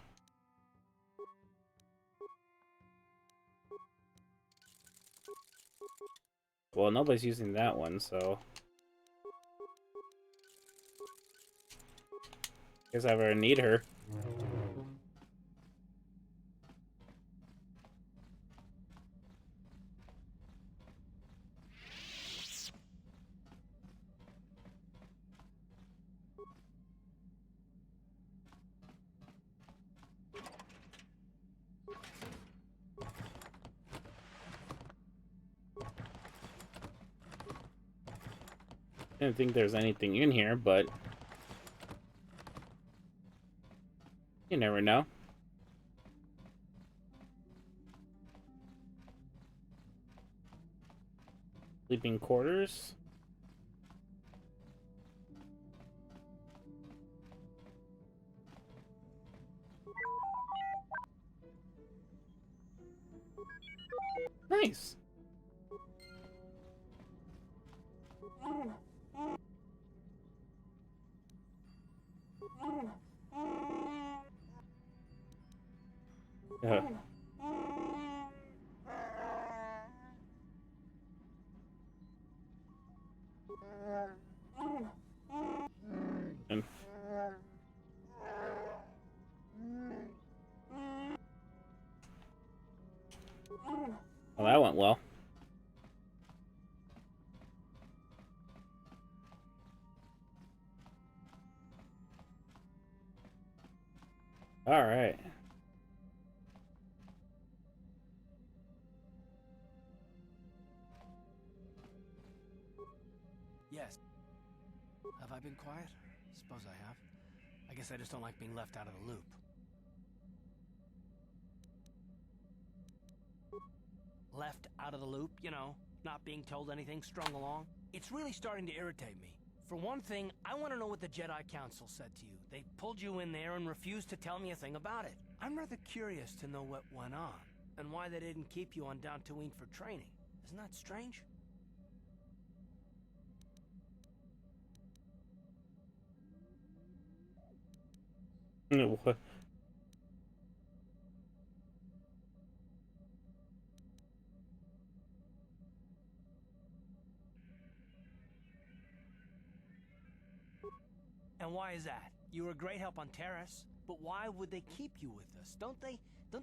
Well, nobody's using that one, so guess I ever need her. Didn't think there's anything in here, but you never know. Sleeping quarters. Nice. Yeah. And well, that went well. All right. Yes. Have I been quiet? Suppose I have. I guess I just don't like being left out of the loop. Left out of the loop, you know, not being told anything, strung along. It's really starting to irritate me. For one thing, I want to know what the Jedi Council said to you. They pulled you in there and refused to tell me a thing about it. I'm rather curious to know what went on, and why they didn't keep you on Dantooine for training. Isn't that strange? What? And why is that? You were a great help on Terrace, but why would they keep you with us? Don't they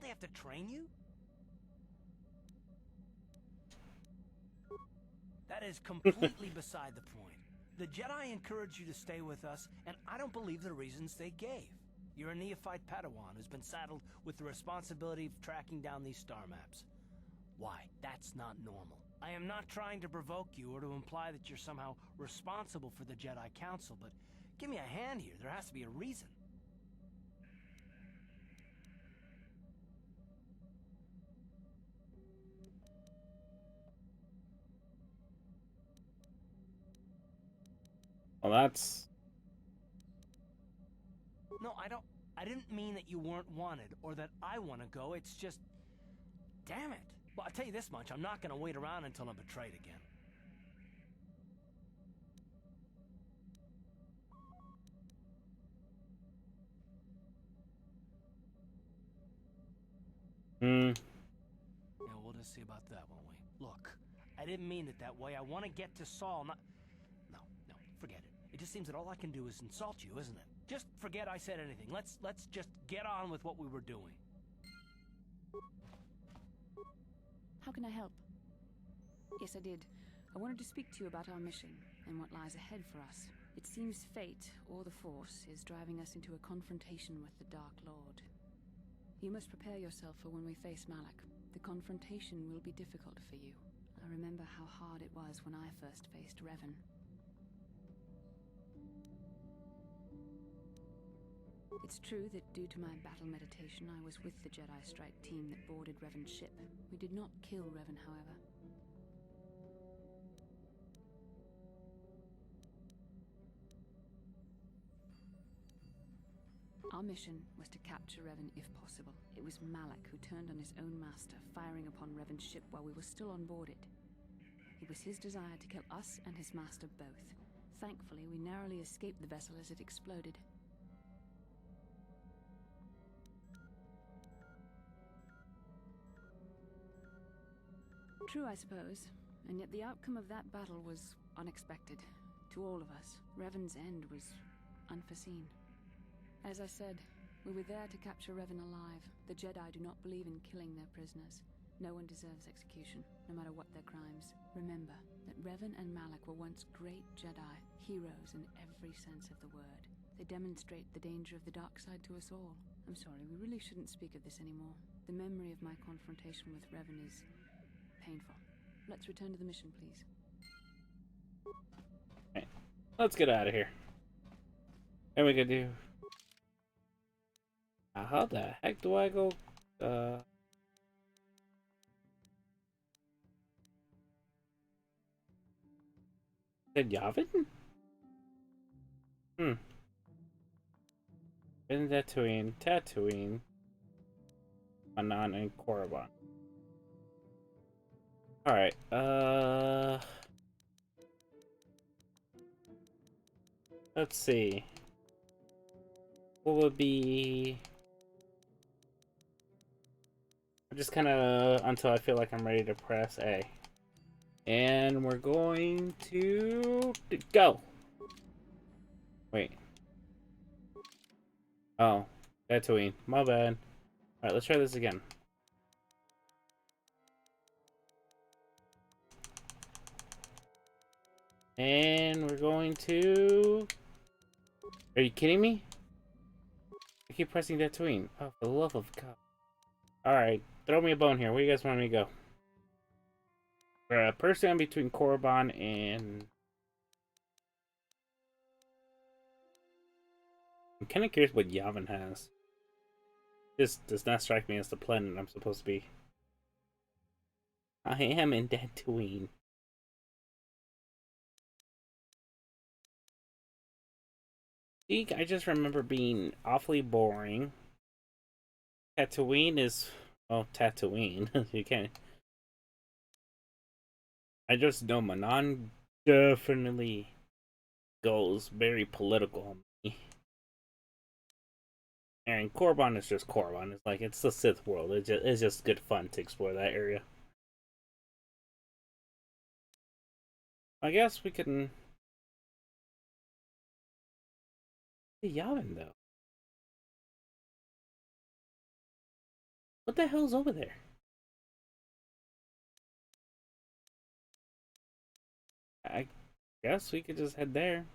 have to train you? That is completely beside the point. The Jedi encouraged you to stay with us, and I don't believe the reasons they gave. You're a neophyte Padawan who's been saddled with the responsibility of tracking down these star maps. Why? That's not normal. I am not trying to provoke you or to imply that you're somehow responsible for the Jedi Council, but give me a hand here. There has to be a reason. Well, that's... No, I didn't mean that you weren't wanted or that I want to go. It's just... Damn it. Well, I'll tell you this much. I'm not going to wait around until I'm betrayed again. Yeah, we'll just see about that, won't we? Look, I didn't mean it that way. I want to get to Saul, not... No, forget it. It just seems that all I can do is insult you, isn't it? Just forget I said anything. Let's just get on with what we were doing. How can I help? Yes, I did. I wanted to speak to you about our mission and what lies ahead for us. It seems fate, or the Force, is driving us into a confrontation with the Dark Lord. You must prepare yourself for when we face Malak. The confrontation will be difficult for you. I remember how hard it was when I first faced Revan. It's true that due to my battle meditation, I was with the Jedi strike team that boarded Revan's ship. We did not kill Revan, however. Our mission was to capture Revan if possible. It was Malak who turned on his own master, firing upon Revan's ship while we were still on board it. It was his desire to kill us and his master both. Thankfully, we narrowly escaped the vessel as it exploded. True, I suppose, and yet the outcome of that battle was unexpected. To all of us, Revan's end was unforeseen. As I said, we were there to capture Revan alive. The Jedi do not believe in killing their prisoners. No one deserves execution, no matter what their crimes. Remember that Revan and Malak were once great Jedi, heroes in every sense of the word. They demonstrate the danger of the dark side to us all. I'm sorry, we really shouldn't speak of this anymore. The memory of my confrontation with Revan is painful. Let's return to the mission, please. Okay. Let's get out of here. And we can do... how the heck do I go... Said Yavin? In Dantooine, Anan, and Korriban. Alright, let's see. What would be... just kinda until I feel like I'm ready to press A. And we're going to go. Wait. Oh, Dantooine. My bad. Alright, let's try this again. And we're going to... Are you kidding me? I keep pressing Dantooine. Oh, for the love of God. Alright, throw me a bone here. Where you guys want me to go? Person between Korriban and... I'm kind of curious what Yavin has. This does not strike me as the planet I'm supposed to be. I am in Dantooine. I just remember being awfully boring. Tatooine is... well, Tatooine. You can't... I just know Manon definitely goes very political on me. And Korriban is just Korriban. It's like, it's the Sith world. It's just good fun to explore that area. I guess we can... Yavin, though. What the hell's over there? I guess we could just head there.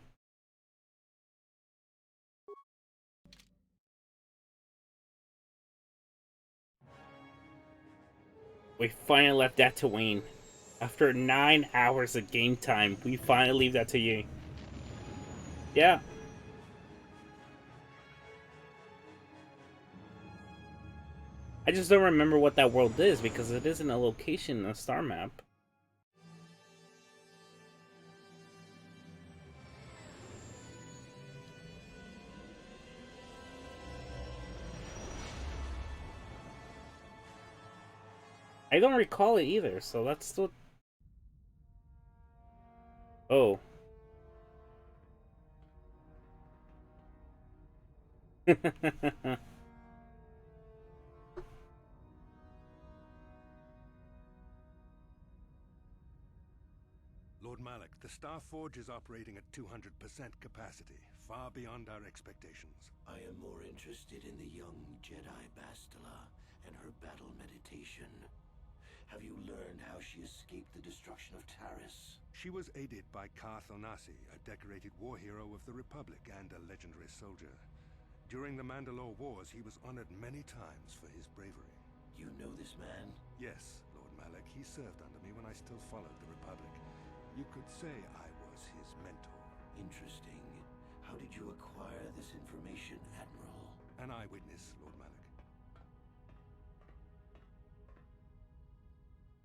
We finally left Dantooine. After 9 hours of game time, we finally leave that to you. Yeah. I just don't remember what that world is because it isn't a location in a star map. I don't recall it either, so that's still... Oh. Lord Malak, the Star Forge is operating at 200% capacity, far beyond our expectations. I am more interested in the young Jedi Bastila and her battle meditation. Have you learned how she escaped the destruction of Taris? She was aided by Karth Onasi, a decorated war hero of the Republic and a legendary soldier. During the Mandalore Wars, he was honored many times for his bravery. You know this man? Yes, Lord Malak. He served under me when I still followed the Republic. You could say I was his mentor. Interesting. How did you acquire this information, Admiral? An eyewitness, Lord Malak.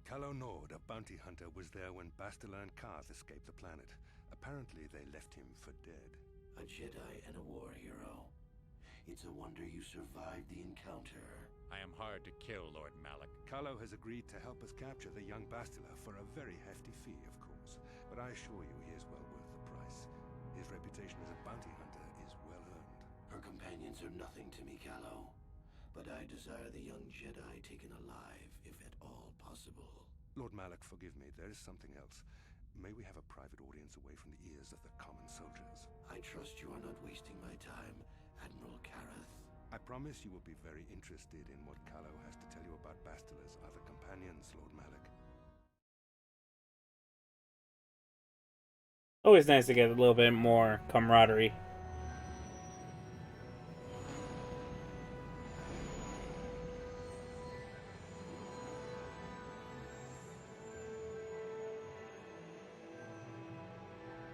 Calo Nord, a bounty hunter, was there when Bastila and Karth escaped the planet. Apparently, they left him for dead. A Jedi and a war hero. It's a wonder you survived the encounter. I am hard to kill, Lord Malak. Calo has agreed to help us capture the young Bastila for a very hefty fee, of course. But I assure you he is well worth the price. His reputation as a bounty hunter is well earned. Her companions are nothing to me, Calo. But I desire the young Jedi taken alive, if at all possible. Lord Malak, forgive me. There is something else. May we have a private audience away from the ears of the common soldiers? I trust you are not wasting my time, Admiral Kareth. I promise you will be very interested in what Calo has to tell you about Bastila's other companions, Lord Malak. Always nice to get a little bit more camaraderie.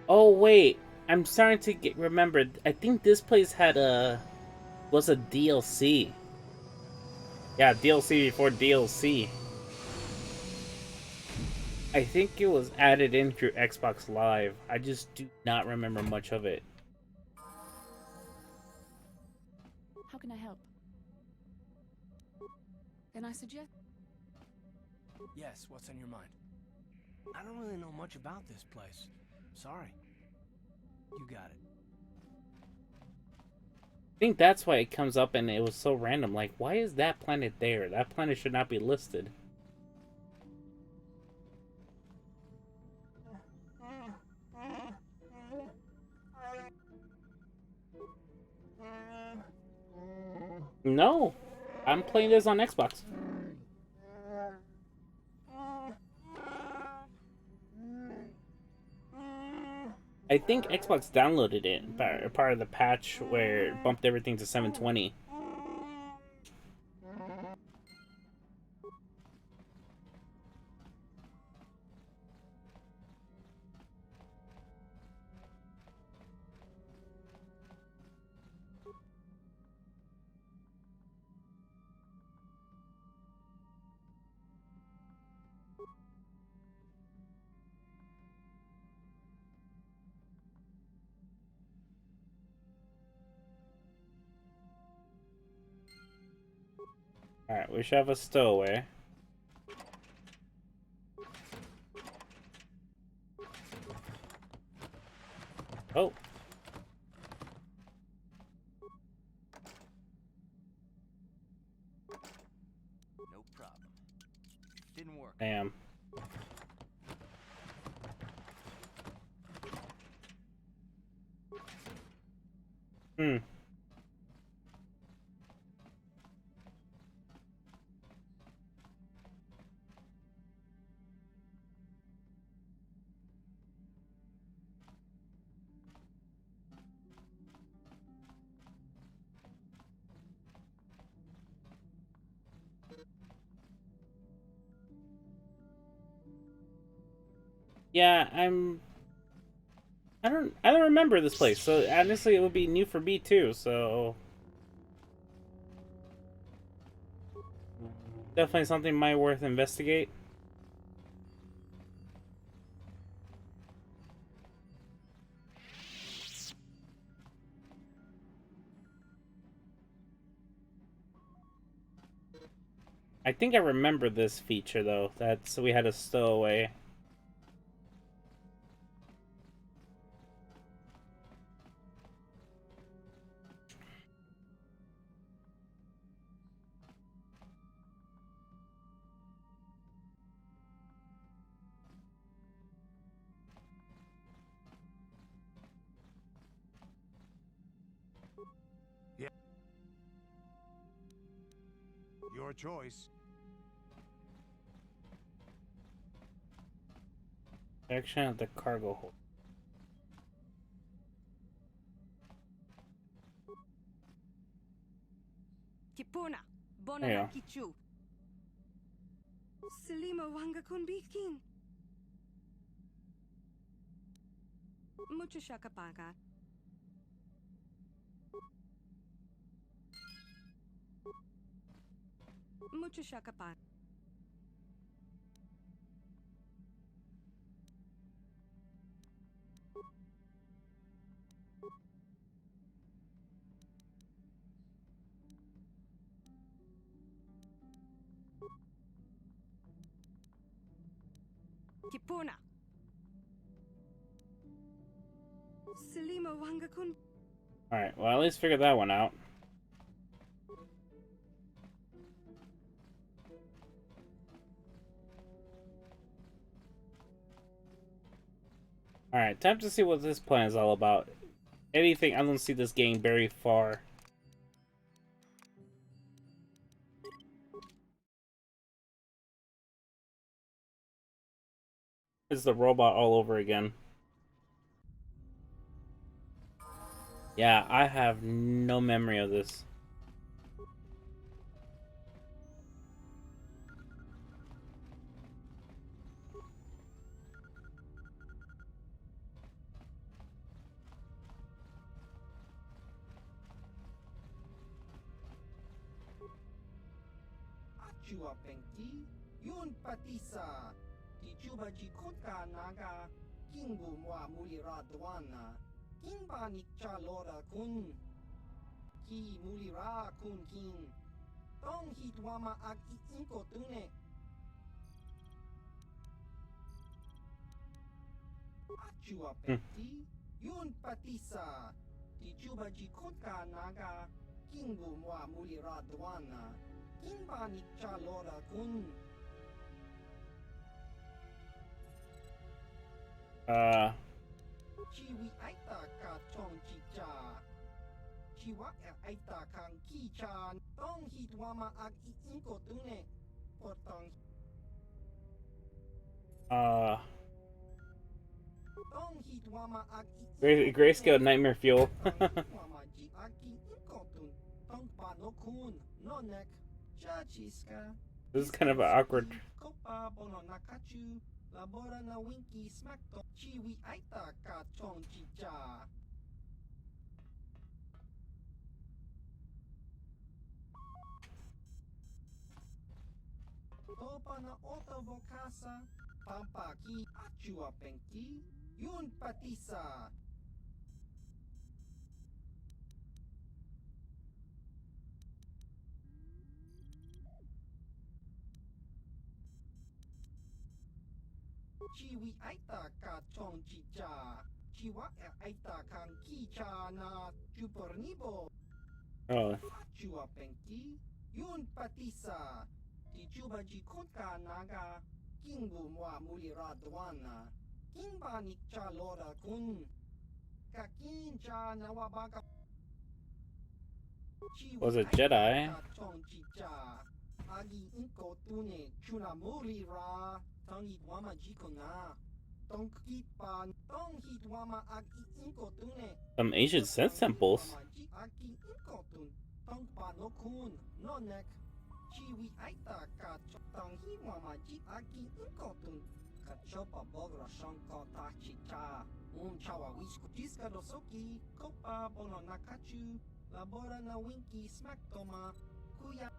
Oh wait, I'm starting to get remembered. I think this place had was a DLC. Yeah, DLC before DLC. I think it was added in through Xbox Live. I just do not remember much of it. How can I help? Can I suggest? Yes, what's on your mind? I don't really know much about this place. Sorry. You got it. I think that's why it comes up and it was so random. Like, why is that planet there? That planet should not be listed. No, I'm playing this on Xbox. I think Xbox downloaded it, part of the patch where it bumped everything to 720. Alright, we should have a stowaway. Oh. No problem. Didn't work. Damn. Hmm. Yeah, I don't remember this place, so honestly it would be new for me too, so definitely something might worth investigate. I think I remember this feature though, that's we had a stowaway. Yeah. Your choice. Section of the cargo hold. Kipuna, There you Bonana go. Kichu. Selima Wanga Kunbikin. Mucho Shakapaga. Mucho Shakapaga. Kipuna. Selima Wanga Kun. Alright, well, at least figure that one out. Alright, time to see what this plan is all about. Anything, I don't see this getting very far. It's the robot all over again. Yeah, I have no memory of this. Chua Penki, Yun Patisa, Tichuba Jikutka Naga, Kingu Mwa Mulira Dwana, Kimba Nikcha Lora Kun, Ki Mulira Kun Kin, Tong Hitwama Ak Inko Tune, Chua Penki, Yun Patisa, Tichuba Jikutka Naga, Kingu Mwa Mulira Dwana, Kimba Nikcha Lora Kun. Chiwi Aita Ka Chong Chicha. Chiwa Aita Kang Kichan. Tong Hitwama Ak Inko Tune. Potong. Tong Hitwama Ak Grayscale Nightmare Fuel. Tong Panokun. Nonek. Chachiska. This is kind of awkward. Kopa Bono Nakachu. Labora na Winky Smackto. Chiwi Aita Ka Chong Chicha. Topa na Ota Vocasa. Pampaki. Achua Penki. Yun Patisa. Chiwi Aita Ka Chong Chicha. Chiwa Aita Kang Kicha na Chupornibo. Oh. Chua Penki. Yun Patisa. Tichuba Jikutka Naga. Kingu Mwa Mulira Dwana. Kimba Nikcha Lora Kun. Kakincha Nawabaka. Was it Jedi? Chong Chicha. Agi Inko Tune. Chunamuri Ra. Tangit Wama Jikona. Tonkit Pan. Tongit Wama Agi Inko Tune. Some ancient sense temples. Aki Inko Tun. Tong Panokun. Nonek. Chiwi Aita Ka Tonghi Wama Ji Aki Inko Tun. Kachopa Bogra Shanko Tachicha. Chawa Wisku Jiska Dosoki. Kopa Bono Nakachu. Labora na Winky Smaktoma. Kuya.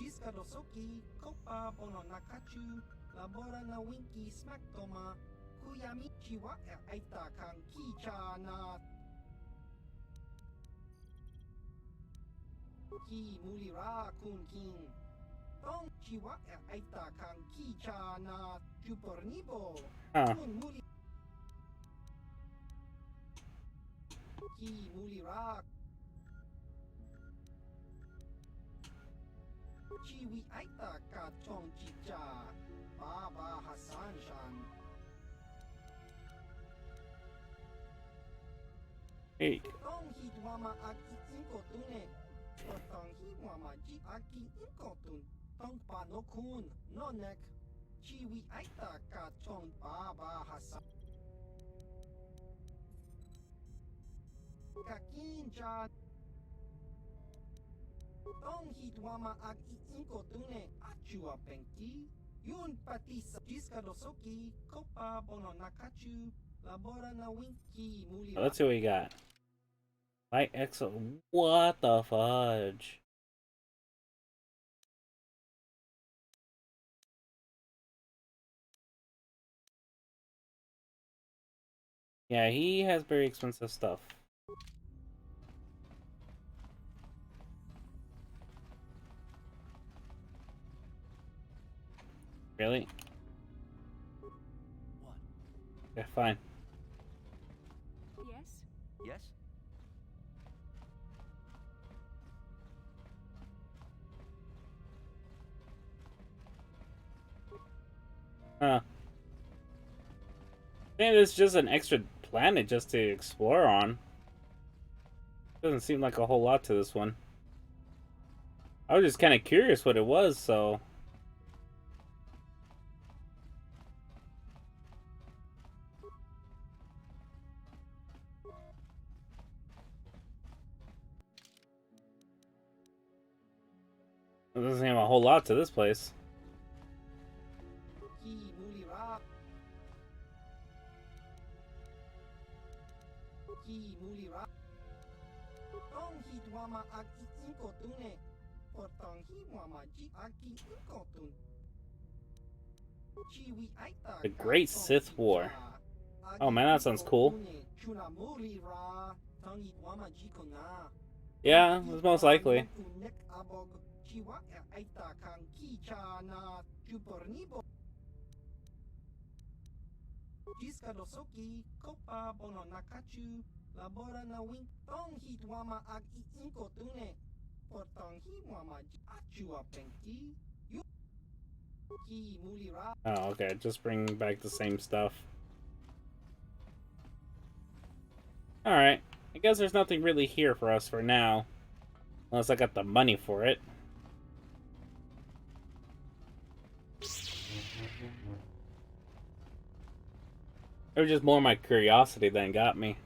Jiska Dosoki. Kopa Bono Nakachu. Labora na Winky Smaktoma. Kuyami Chiwa Aita Kang Kicha na. Ki Mulira Kun Kin. Tong Chiwa Aita Kang Kicha na. Chupornibo. Kun Muli. Ki Mulira. Chiwi Aita Ka Chong Chicha. Baba Hassan Shan. Hey. Tong Hitwama Aki Inko Tune. Tong Hitwama Ji Aki Inko Tun. Tong Panokun. Nonek. Chiwi Aita Ka Chong Baba Hassan. Kakinja. Tong hitwama ag iinkotune achua penki. Yun pati sa Jiskadosoki, Kopa Bono Nakachu, Labora na Winky Muli. Let's see what we got. Light Exo. What the fudge? Yeah, he has very expensive stuff. Really? What? Okay, fine. Yes? Yes? Huh. I think it's just an extra planet just to explore on. Doesn't seem like a whole lot to this one. I was just kind of curious what it was, so... It doesn't seem a whole lot to this place. The Great Sith War. Oh man, that sounds cool. Yeah, it's most likely. Jiskadosoki, Kopa Bono Nakachu, Labora na Wink, Tong hitwama ag iinkotune, Portong himwama achua penki. Oh, okay, just bring back the same stuff. Alright, I guess there's nothing really here for us for now. Unless I got the money for it. It was just more my curiosity than got me.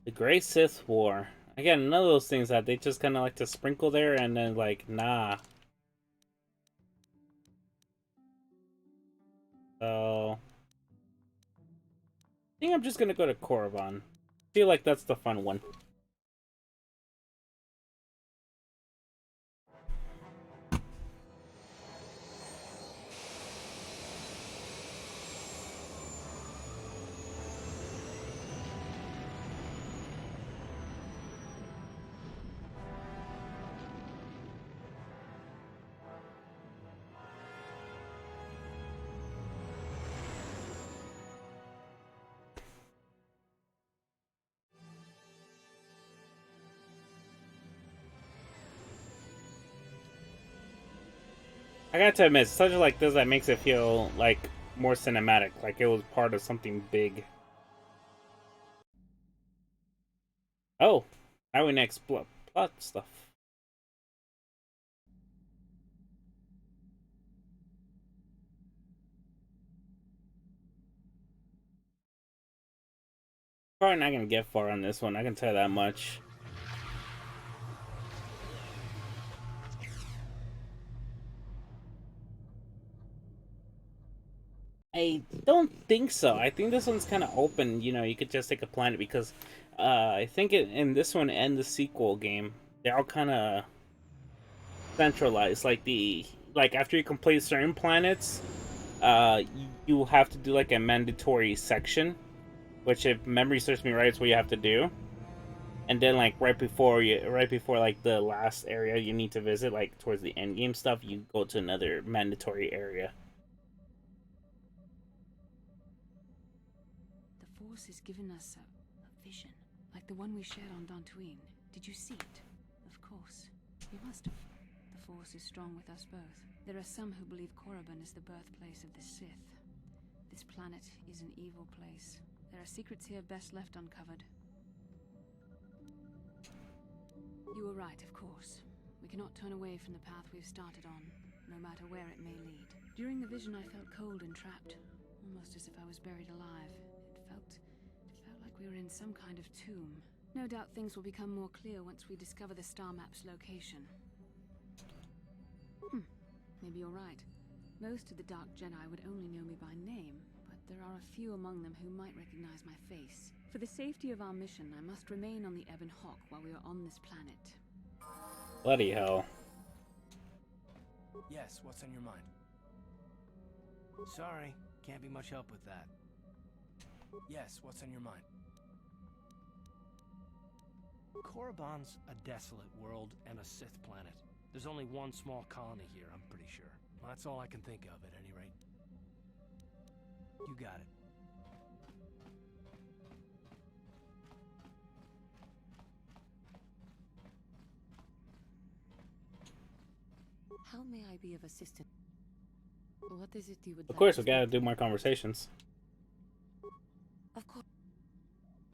The Great Sith War. Again, none of those things that they just kind of like to sprinkle there and then like, nah. So... I think I'm just gonna go to Korriban. Feel like that's the fun one. I got to admit, such like this that makes it feel like more cinematic, like it was part of something big. Oh, now we next plot stuff. Probably not gonna get far on this one, I can tell you that much. I don't think so. I think this one's kind of open. You know, you could just take a planet because I think in this one and the sequel game, they're all kind of centralized. Like after you complete certain planets, you have to do like a mandatory section, which if memory serves me right, is what you have to do. And then like right before like the last area you need to visit, like towards the end game stuff, you go to another mandatory area. The Force has given us a vision, like the one we shared on Dantooine. Did you see it? Of course. You must have. The Force is strong with us both. There are some who believe Korriban is the birthplace of the Sith. This planet is an evil place, There are secrets here best left uncovered. You were right, of course. We cannot turn away from the path we've started on, no matter where it may lead. During the vision, I felt cold and trapped, almost as if I was buried alive. It felt like we were in some kind of tomb. No doubt things will become more clear once we discover the star map's location. Maybe you're right. Most of the Dark Jedi would only know me by name, but there are a few among them who might recognize my face. For the safety of our mission, I must remain on the Ebon Hawk while we are on this planet. Bloody hell. Yes, what's on your mind? Sorry, can't be much help with that. Yes, what's on your mind? Korriban's a desolate world and a Sith planet. There's only one small colony here, I'm pretty sure. Well, that's all I can think of, at any rate. You got it. How may I be of assistance? What is it you would Of course, we like gotta do more conversations. Of course.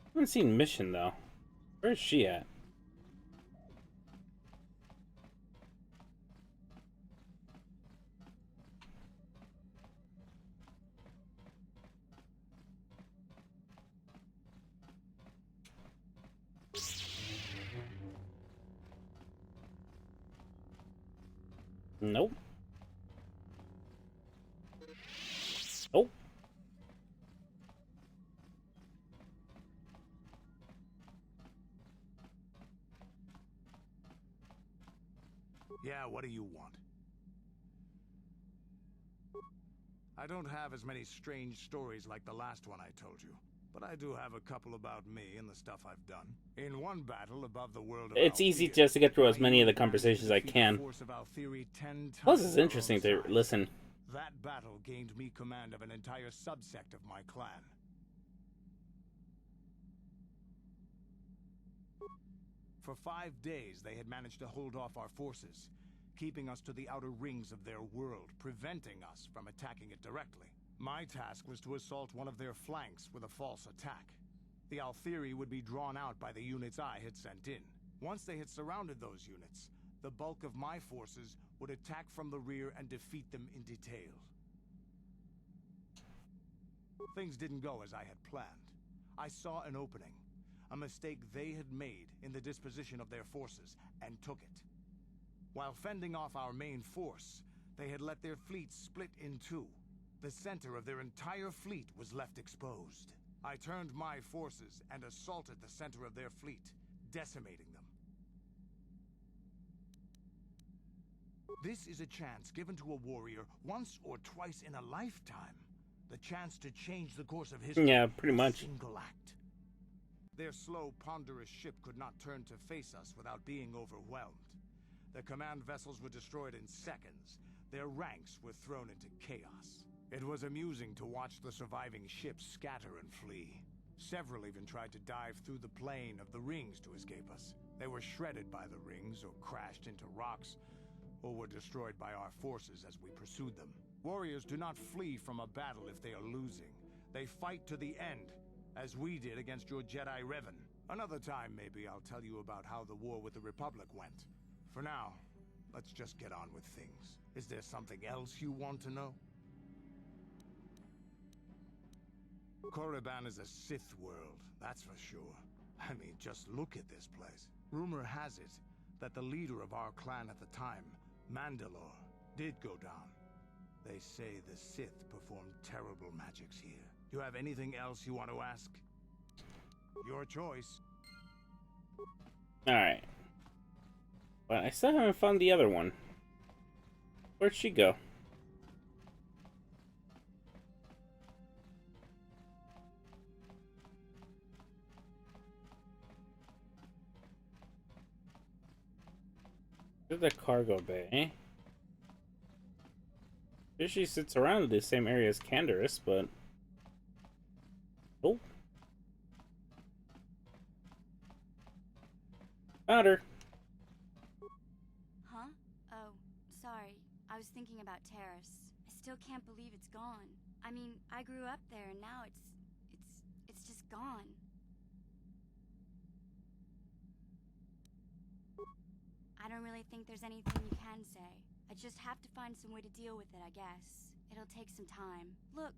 I haven't seen Mission though. Where's she at? Nope. Oh. Yeah, what do you want? I don't have as many strange stories like the last one I told you, but I do have a couple about me and the stuff I've done. In one battle above the world of It's easy Althea, just to get through as many of the I managed to conversations as I defeat the can. force of Althea 10 Plus, times it's our interesting own to size. listen. That battle gained me command of an entire subsect of my clan. For 5 days, they had managed to hold off our forces, keeping us to the outer rings of their world, preventing us from attacking it directly. My task was to assault one of their flanks with a false attack. The Altheri would be drawn out by the units I had sent in. Once they had surrounded those units, the bulk of my forces would attack from the rear and defeat them in detail. Things didn't go as I had planned. I saw an opening, a mistake they had made in the disposition of their forces, and took it. While fending off our main force, they had let their fleet split in two. The center of their entire fleet was left exposed. I turned my forces and assaulted the center of their fleet, decimating them. This is a chance given to a warrior once or twice in a lifetime. The chance to change the course of history. Yeah, pretty much. A single act. Their slow, ponderous ship could not turn to face us without being overwhelmed. The command vessels were destroyed in seconds. Their ranks were thrown into chaos. It was amusing to watch the surviving ships scatter and flee. Several even tried to dive through the plane of the rings to escape us. They were shredded by the rings, or crashed into rocks, or were destroyed by our forces as we pursued them. Warriors do not flee from a battle if they are losing. They fight to the end, as we did against your Jedi Revan. Another time, maybe, I'll tell you about how the war with the Republic went. For now, let's just get on with things. Is there something else you want to know? Korriban is a Sith world, that's for sure. I mean, just look at this place. Rumor has it that the leader of our clan at the time, Mandalore, did go down. They say the Sith performed terrible magics here. Do you have anything else you want to ask? Your choice. Alright. But I still haven't found the other one. Where'd she go? There's the cargo bay. She sits around the same area as Canderous, but... Oh. Found her. Huh? Oh, sorry. I was thinking about Terrace. I still can't believe it's gone. I mean, I grew up there and now it's just gone. I don't really think there's anything you can say. I just have to find some way to deal with it, I guess. It'll take some time. Look,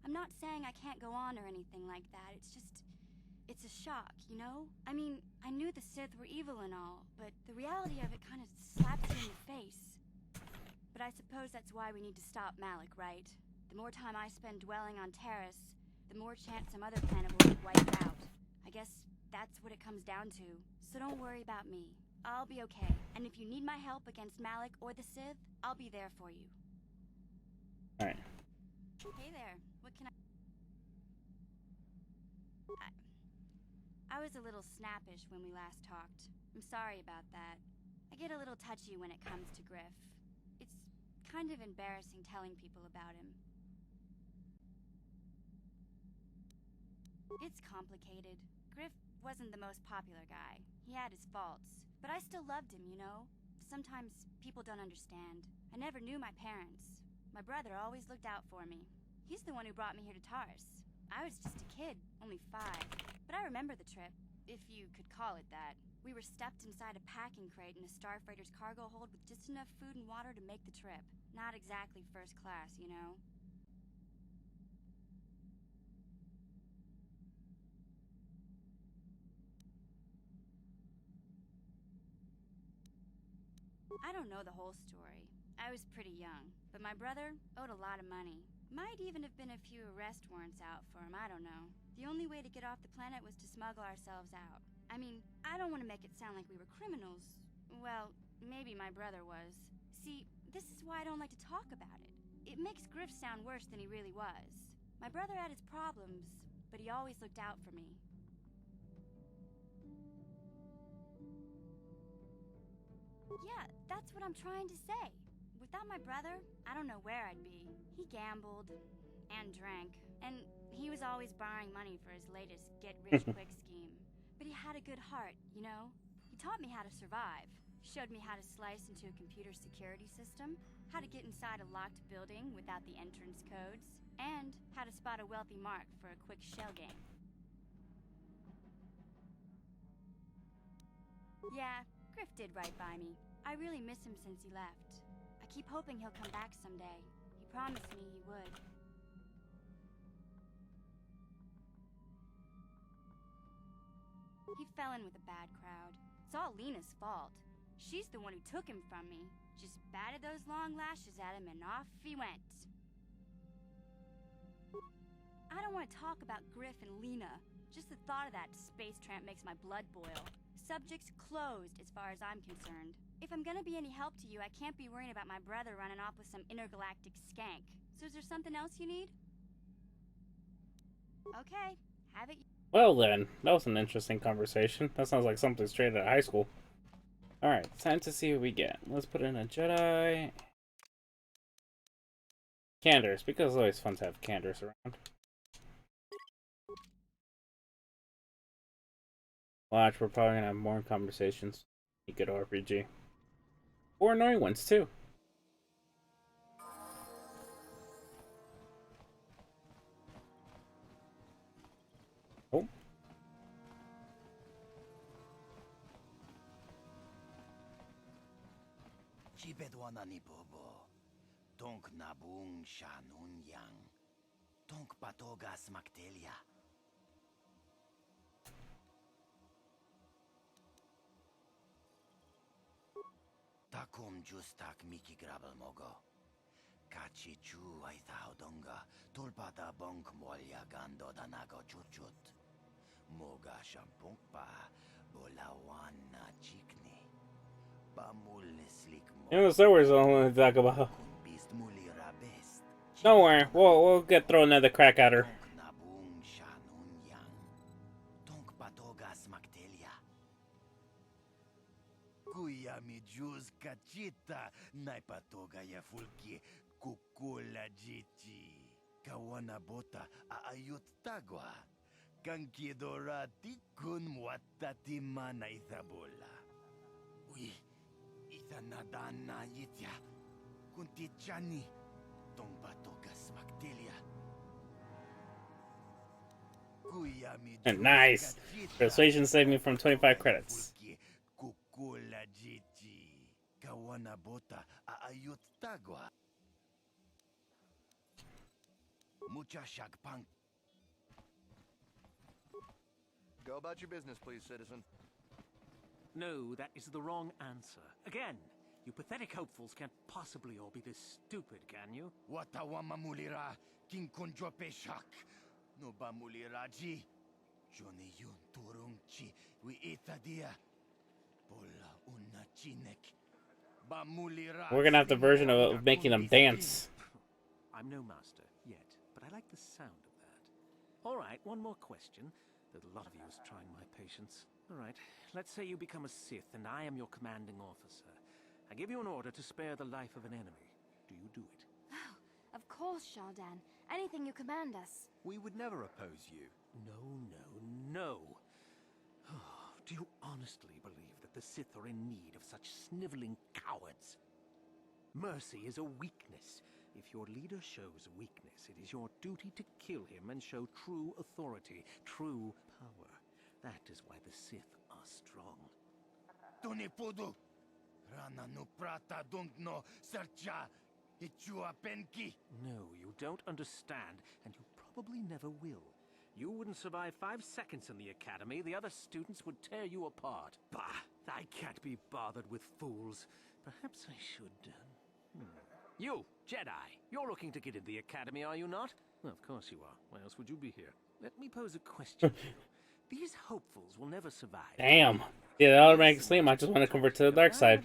I'm not saying I can't go on or anything like that. It's just... it's a shock, you know? I mean, I knew the Sith were evil and all, but the reality of it kind of slaps you in the face. But I suppose that's why we need to stop Malik, right? The more time I spend dwelling on Terrace, the more chance some other planet will get wiped out. I guess that's what it comes down to. So don't worry about me. I'll be okay. And if you need my help against Malik or the Sith, I'll be there for you. Alright. Hey there. What can I was a little snappish when we last talked. I'm sorry about that. I get a little touchy when it comes to Griff. It's kind of embarrassing telling people about him. It's complicated. Griff wasn't the most popular guy. He had his faults. But I still loved him, you know? Sometimes people don't understand. I never knew my parents. My brother always looked out for me. He's the one who brought me here to Taurus. I was just a kid, only 5. But I remember the trip, if you could call it that. We were stuffed inside a packing crate in a starfreighter's cargo hold with just enough food and water to make the trip. Not exactly first class, you know? I don't know the whole story. I was pretty young, but my brother owed a lot of money. Might even have been a few arrest warrants out for him, I don't know. The only way to get off the planet was to smuggle ourselves out. I mean, I don't want to make it sound like we were criminals. Well, maybe my brother was. See, this is why I don't like to talk about it. It makes Griff sound worse than he really was. My brother had his problems, but he always looked out for me. Yeah, that's what I'm trying to say. Without my brother, I don't know where I'd be. He gambled and drank, and he was always borrowing money for his latest get-rich-quick scheme. But he had a good heart, you know? He taught me how to survive, showed me how to slice into a computer security system, how to get inside a locked building without the entrance codes, and how to spot a wealthy mark for a quick shell game. Yeah, Griff did right by me. I really miss him since he left. I keep hoping he'll come back someday. He promised me he would. He fell in with a bad crowd. It's all Lena's fault. She's the one who took him from me. Just batted those long lashes at him and off he went. I don't want to talk about Griff and Lena. Just the thought of that space tramp makes my blood boil. Subject's closed as far as I'm concerned. If I'm gonna be any help to you, I can't be worrying about my brother running off with some intergalactic skank. So is there something else you need? Okay, have it. Well then, that was an interesting conversation. That sounds like something straight out of high school. Alright, time to see what we get. Let's put in a Jedi. Candors, because it's always fun to have candors around. Watch, we're probably gonna have more conversations. A good RPG. Or annoying ones, too. Oh. Chibedwana ni bobo. Tonk nabung shanun yang. Tonk patogas maktelia. Takum justak miki grabel mogo. Kachi chu aitao donga. Tulpata bonk molya gando danago churchut. Moga shampunkpa. Bolawana chikni. Bamul slik mo. You know, the Star Wars is the only one to talk about. Don't worry, we'll get throw another crack at her. Kuya mi juz kachita naipatoga ya fulki kukula jichi. Kawana bota aayut tagwa. Kankidorati kun muatati mana ithabola. Ui, ithanadana yitya. Kuntichani. Tombatogas Mactelia. Nice. Persuasion saved me from 25 credits. Go about your business, please, citizen. No, that is the wrong answer. Again, you pathetic hopefuls can't possibly all be this stupid, can you? Watawama mulira, king konjo peshak. No ba muliraji. Joni yun turungchi, we itadia. Pola una chinek. Ba mulira. We're gonna have the version of making them dance. I'm no master yet, but I like the sound of that. All right, one more question. There's a lot of you is trying my patience. All right, let's say you become a Sith and I am your commanding officer. I give you an order to spare the life of an enemy. Do you do it? Oh, of course, Shaldan. Anything you command us. We would never oppose you. No. Do you honestly believe that the Sith are in need of such sniveling cowards? Mercy is a weakness. If your leader shows weakness, it is your duty to kill him and show true authority, true power. That is why the Sith are strong. Tunipudu. Rana no prata don't no sercha. Ichua penki. No, you don't understand, and you probably never will. You wouldn't survive 5 seconds in the academy. The other students would tear you apart. Bah! I can't be bothered with fools. Perhaps I should... You, Jedi, you're looking to get into the academy, are you not? Well, of course you are. Why else would you be here? Let me pose a question to you. These hopefuls will never survive. Damn. Yeah, that automatic slim. I just want to convert to the dark side.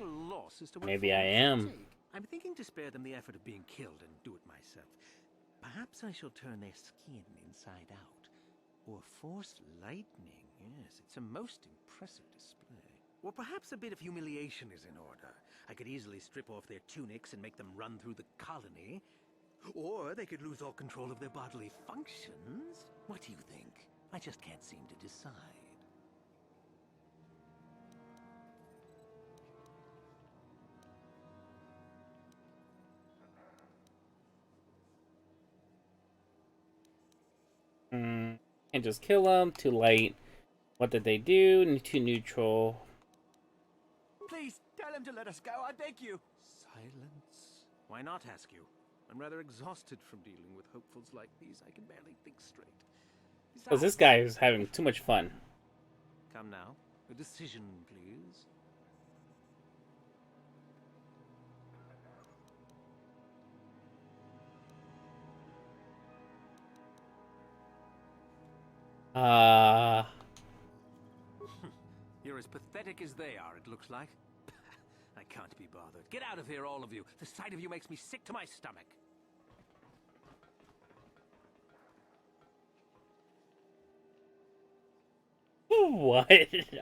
Maybe I am. I'm thinking to spare them the effort of being killed and do it myself. Perhaps I shall turn their skin inside out. Or force lightning. Yes, it's a most impressive display. Or perhaps a bit of humiliation is in order. I could easily strip off their tunics and make them run through the colony. Or they could lose all control of their bodily functions. What do you think? I just can't seem to decide. Can't just kill them. Too late. What did they do? Too neutral. Please, tell him to let us go, I beg you. Silence. Why not, ask you? I'm rather exhausted from dealing with hopefuls like these. I can barely think straight. Because this guy is having too much fun. Come now. A decision, please. You're as pathetic as they are, it looks like. I can't be bothered. Get out of here, all of you. The sight of you makes me sick to my stomach. What?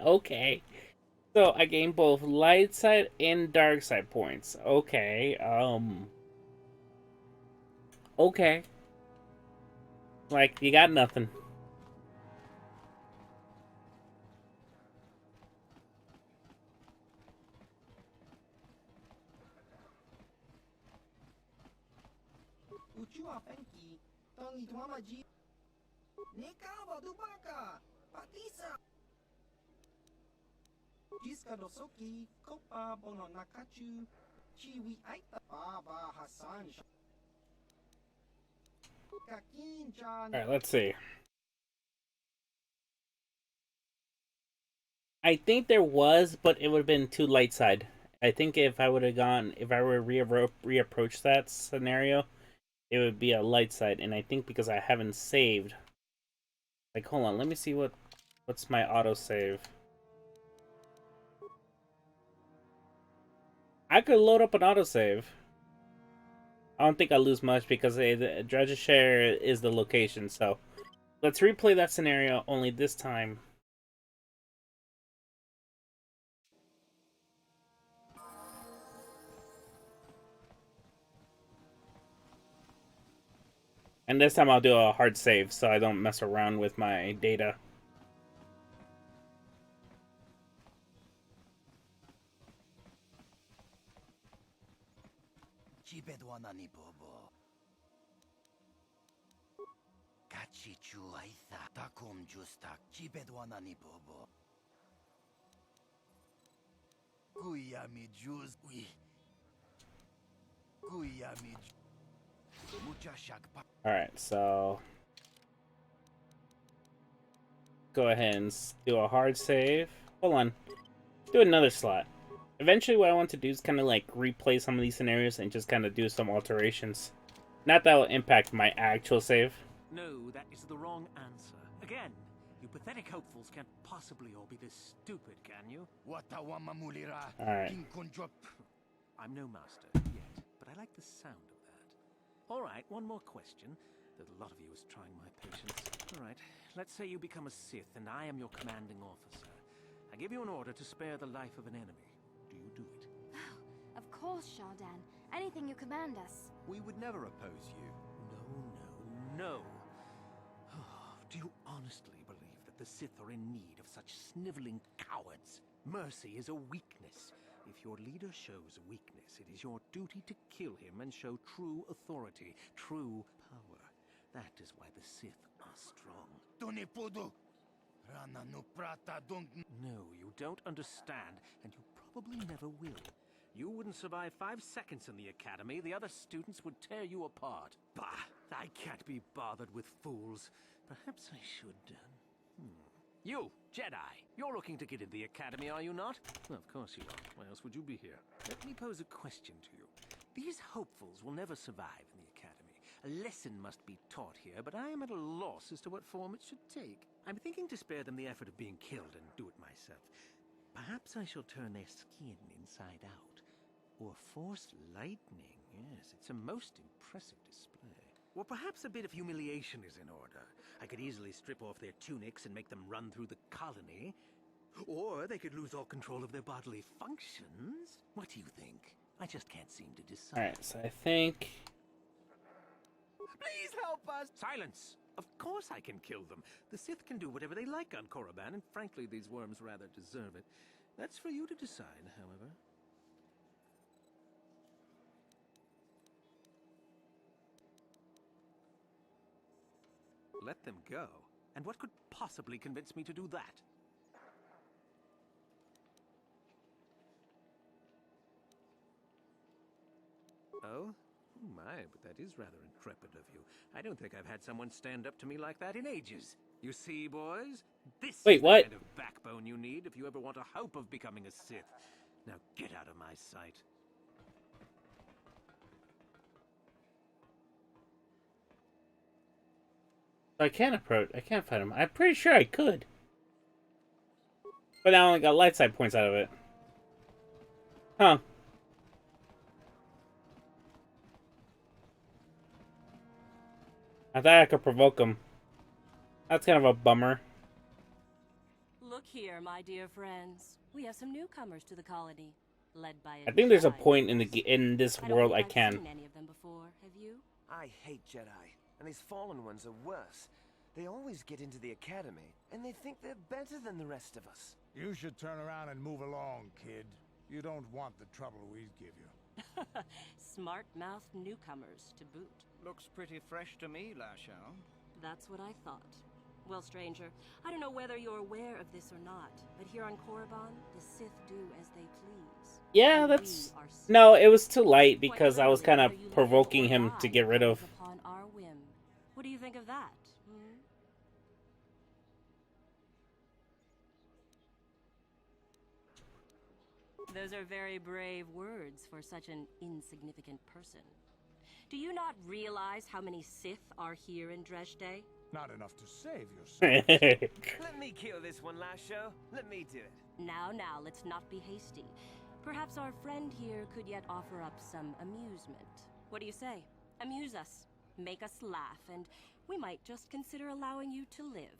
Okay. So I gained both light side and dark side points. Okay. Okay. Like, you got nothing. Uchua penki. Tongi tuama ji. Neka dubaka. Patisa. Jiska dosoki. Kopa bono nakachu. Chiwi aita. Baba Hassan. Alright, let's see. I think there was, but it would have been too light side. I think if I would have gone, if I were to reapproach that scenario, it would be a light side. And I think because I haven't saved, like, hold on, let me see what's my autosave. I could load up an autosave. I don't think I'll lose much because the Dredge's Share is the location. So let's replay that scenario, only this time. And this time I'll do a hard save so I don't mess around with my data. Chichu aitha takum justak chibedwanani bobo. Kuyami juz ui. Kuyami muchashak pa. Alright, so go ahead and do a hard save. Hold on. Do another slot. Eventually what I want to do is kind of like replay some of these scenarios and just kind of do some alterations. Not that will impact my actual save. No, that is the wrong answer. Again, you pathetic hopefuls can't possibly all be this stupid, can you? Alright. I'm no master yet, but I like the sound of that. Alright, one more question. That a lot of you is trying my patience. Alright, let's say you become a Sith and I am your commanding officer. I give you an order to spare the life of an enemy. Do you do it? Of course, Shardan. Anything you command us. We would never oppose you. No. Do you honestly believe that the Sith are in need of such sniveling cowards? Mercy is a weakness. If your leader shows a weakness, it is your duty to kill him and show true authority, true power. That is why the Sith are strong. No, you don't understand, and you probably never will. You wouldn't survive 5 seconds in the academy. The other students would tear you apart. Bah! I can't be bothered with fools. Perhaps I should, You, Jedi! You're looking to get in the academy, are you not? Well, of course you are. Why else would you be here? Let me pose a question to you. These hopefuls will never survive in the academy. A lesson must be taught here, but I am at a loss as to what form it should take. I'm thinking to spare them the effort of being killed and do it myself. Perhaps I shall turn their skin inside out. Or force lightning. Yes, it's a most impressive display. Or perhaps a bit of humiliation is in order. I could easily strip off their tunics and make them run through the colony. Or they could lose all control of their bodily functions. What do you think? I just can't seem to decide. Alright, so I think... Please help us! Silence! Of course I can kill them. The Sith can do whatever they like on Korriban, and frankly, these worms rather deserve it. That's for you to decide, however. Let them go? And what could possibly convince me to do that? Oh? My, but that is rather intrepid of you. I don't think I've had someone stand up to me like that in ages. You see, boys? This is the kind of backbone you need if you ever want a hope of becoming a Sith. Now get out of my sight. I can't fight him. I'm pretty sure I could. But I only got light side points out of it. Huh. I thought I could provoke him. That's kind of a bummer. Look here, my dear friends. We have some newcomers to the colony, led by I think there's a point in this world I can. Seen any of them before, have you? I hate Jedi, and these fallen ones are worse. They always get into the academy, and they think they're better than the rest of us. You should turn around and move along, kid. You don't want the trouble we'd give you. Smart-mouthed newcomers to boot. Looks pretty fresh to me, Lashao. That's what I thought. Well, stranger, I don't know whether you're aware of this or not, but here on Korriban, the Sith do as they please. Yeah, that's... No, it was too light because I was kind of provoking him to get rid of... Upon our whim. What do you think of that? Those are very brave words for such an insignificant person. Do you not realize how many Sith are here in Dresde? Not enough to save yourself. Let me kill this one, Lasho. Let me do it. Now, let's not be hasty. Perhaps our friend here could yet offer up some amusement. What do you say? Amuse us, make us laugh, and we might just consider allowing you to live.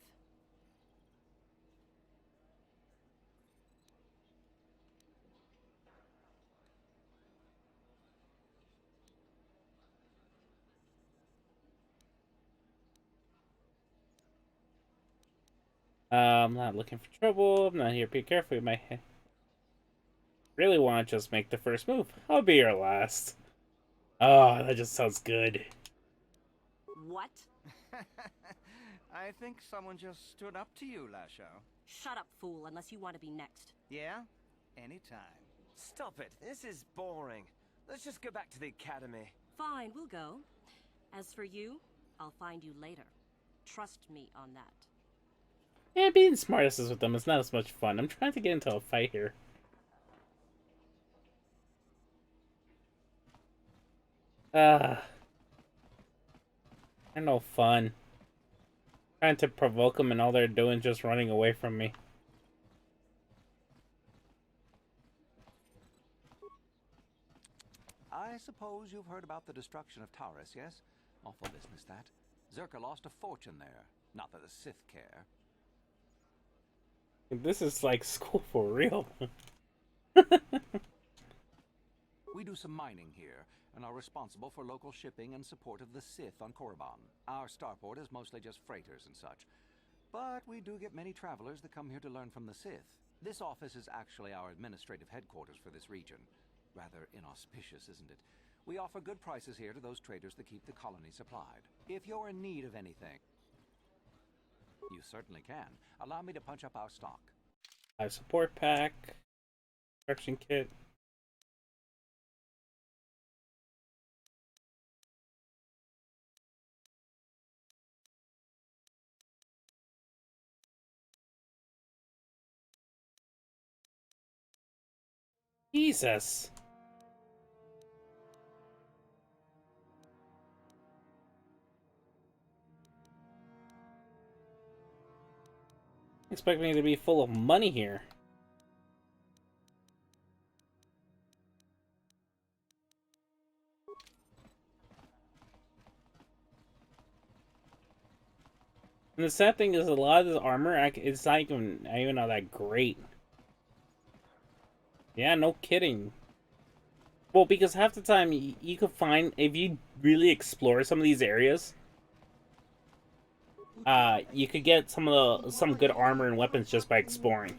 I'm not looking for trouble. I'm not here to be careful with my head. Really want to just make the first move. I'll be your last. Oh, that just sounds good. What? I think someone just stood up to you, Lasho. Shut up, fool, unless you want to be next. Yeah? Anytime. Stop it. This is boring. Let's just go back to the academy. Fine, we'll go. As for you, I'll find you later. Trust me on that. Yeah, being smartasses with them is not as much fun. I'm trying to get into a fight here. They're no fun. Trying to provoke them and all they're doing is just running away from me. I suppose you've heard about the destruction of Taurus, yes? Awful business, that. Zerka lost a fortune there. Not that the Sith care. This is like school for real. We do some mining here, and are responsible for local shipping and support of the Sith on Korriban. Our starport is mostly just freighters and such. But we do get many travelers that come here to learn from the Sith. This office is actually our administrative headquarters for this region. Rather inauspicious, isn't it? We offer good prices here to those traders that keep the colony supplied. If you're in need of anything, you certainly can. Allow me to punch up our stock. Support pack. Construction kit. Jesus. Expect me to be full of money here. And the sad thing is, a lot of this armor, it's not even all that great. Yeah, no kidding. Well, because half the time you could find, if you really explore some of these areas, you could get some good armor and weapons just by exploring.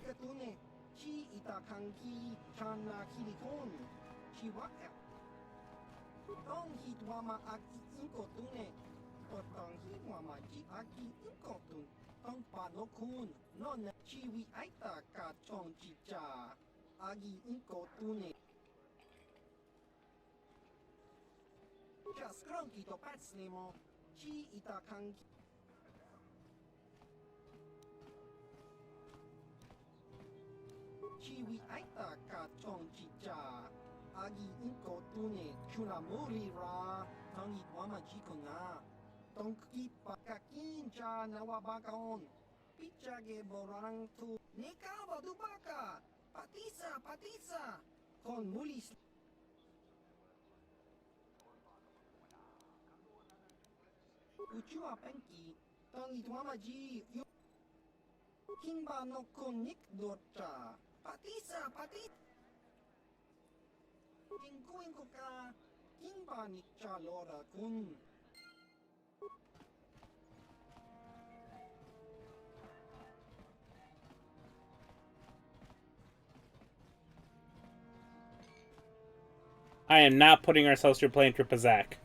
I am not putting ourselves through playing through Pazak.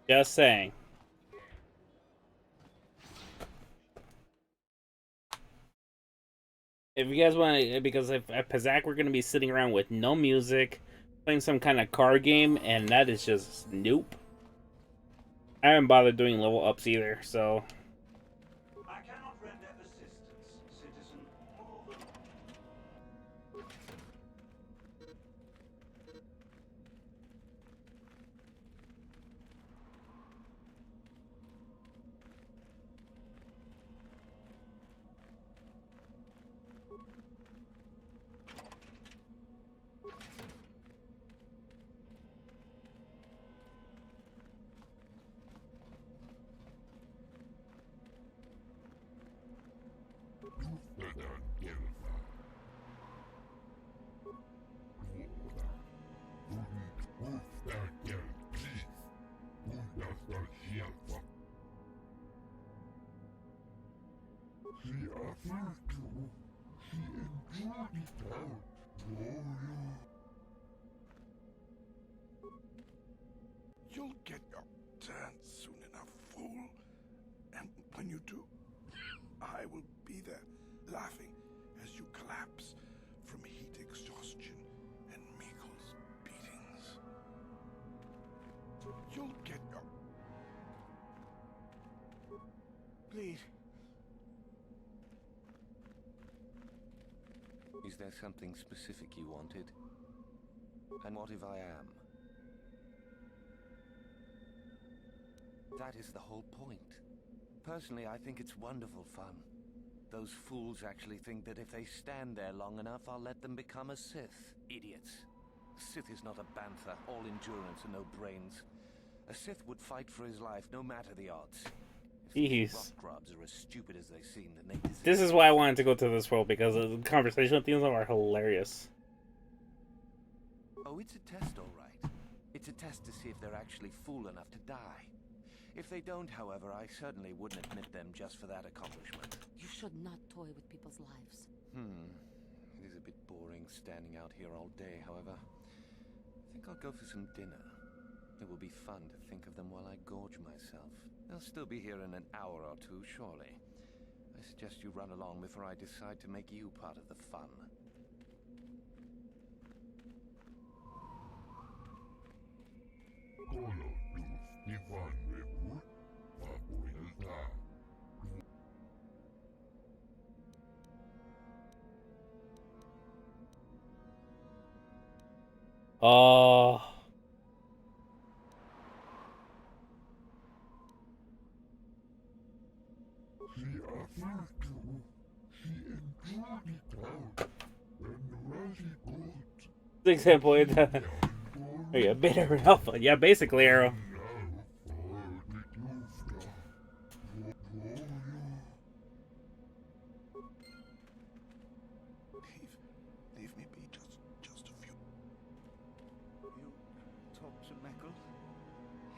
Just saying. If you guys want to, because if at Pazak we're going to be sitting around with no music, playing some kind of card game, and that is just nope. I haven't bothered doing level ups either, so. I cannot render assistance, citizen. You'll get your turn soon enough, fool. And when you do, I will be there, laughing as you collapse from heat exhaustion and Meagle's beatings. You'll get your... Please. Is there something specific you wanted? And what if I am? That is the whole point. Personally, I think it's wonderful fun. Those fools actually think that if they stand there long enough, I'll let them become a Sith. Idiots. A Sith is not a bantha, all endurance and no brains. A Sith would fight for his life, no matter the odds. Jeez. Rock grubs are as stupid as they seem, then they deserve... This is why I wanted to go to this world, because the conversation with these are hilarious. Oh, it's a test, all right. It's a test to see if they're actually fool enough to die. If they don't, however, I certainly wouldn't admit them just for that accomplishment. You should not toy with people's lives. It is a bit boring standing out here all day, however. I think I'll go for some dinner. It will be fun to think of them while I gorge myself. They'll still be here in an hour or two, surely. I suggest you run along before I decide to make you part of the fun. Oh. Example in the are you a bit of an alpha? Yeah, basically, Arrow. Leave me be just a few. You talk to Meckle?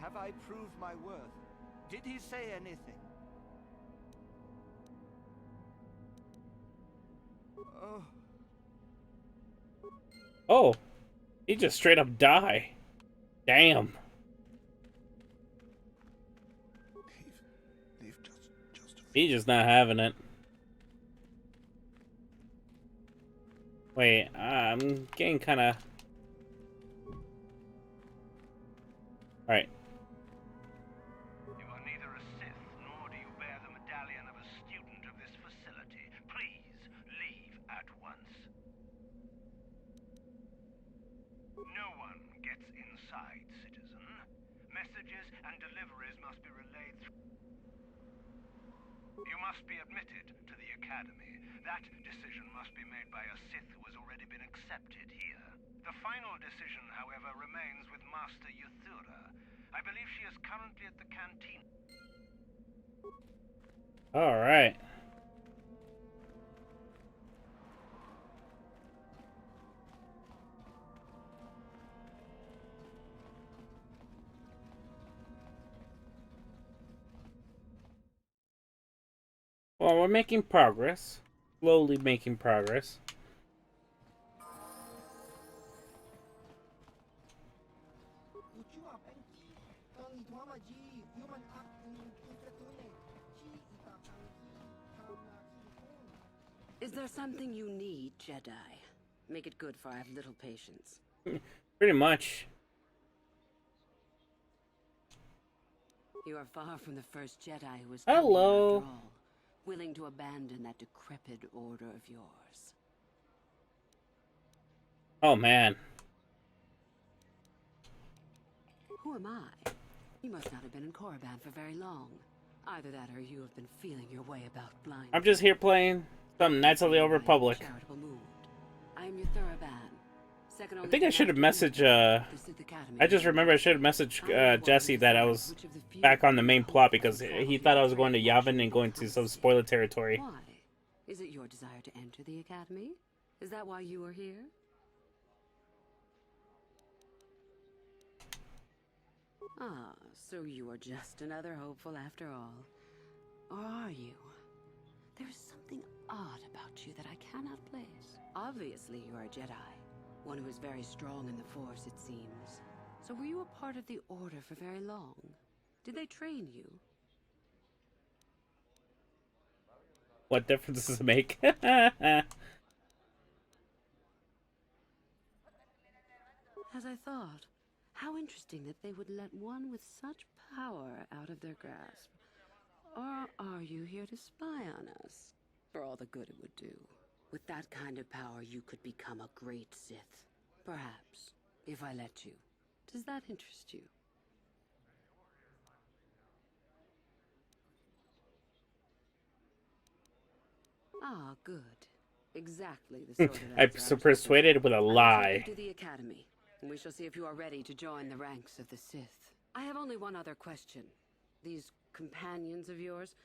Have I proved my worth? Did he say anything? Oh. Oh, he just straight up die. Damn. He's just not having it. Wait, I'm getting kind of. All right. You are neither a Sith, nor do you bear the medallion of a student of this facility. Please, leave at once. No one gets inside, citizen. Messages and deliveries must be relayed through. You must be admitted to the Academy. That decision must be made by a Sith who has already been accepted here. The final decision, however, remains with Master Yuthura. I believe she is currently at the canteen. All right. Well, we're making progress. Slowly making progress. Is there something you need, Jedi? Make it good, for I have little patience. Pretty much. You are far from the first Jedi who was Hello. after all, willing to abandon that decrepit order of yours. Oh man. Who am I? You must not have been in Korriban for very long. Either that or you have been feeling your way about blind. I'm just here playing some Knights of the Old Republic. I am Yuthura Ban. I think I should have messaged, I just remember I should have messaged, Jesse that I was back on the main plot because he thought I was going to Yavin and going to some spoiler territory. Why? Is it your desire to enter the Academy? Is that why you are here? Ah, so you are just another hopeful after all. Or are you? There is something odd about you that I cannot place. Obviously you are a Jedi. One who is very strong in the Force, it seems. So were you a part of the Order for very long? Did they train you? What difference does it make? As I thought, how interesting that they would let one with such power out of their grasp. Or are you here to spy on us? For all the good it would do. With that kind of power, you could become a great Sith. Perhaps, if I let you. Does that interest you? Ah, good. Exactly the sort of I'm answer so I was looking persuaded for. with a I will lie. take you to the academy, and we shall see if you are ready to join the ranks of the Sith. I have only one other question. These companions of yours,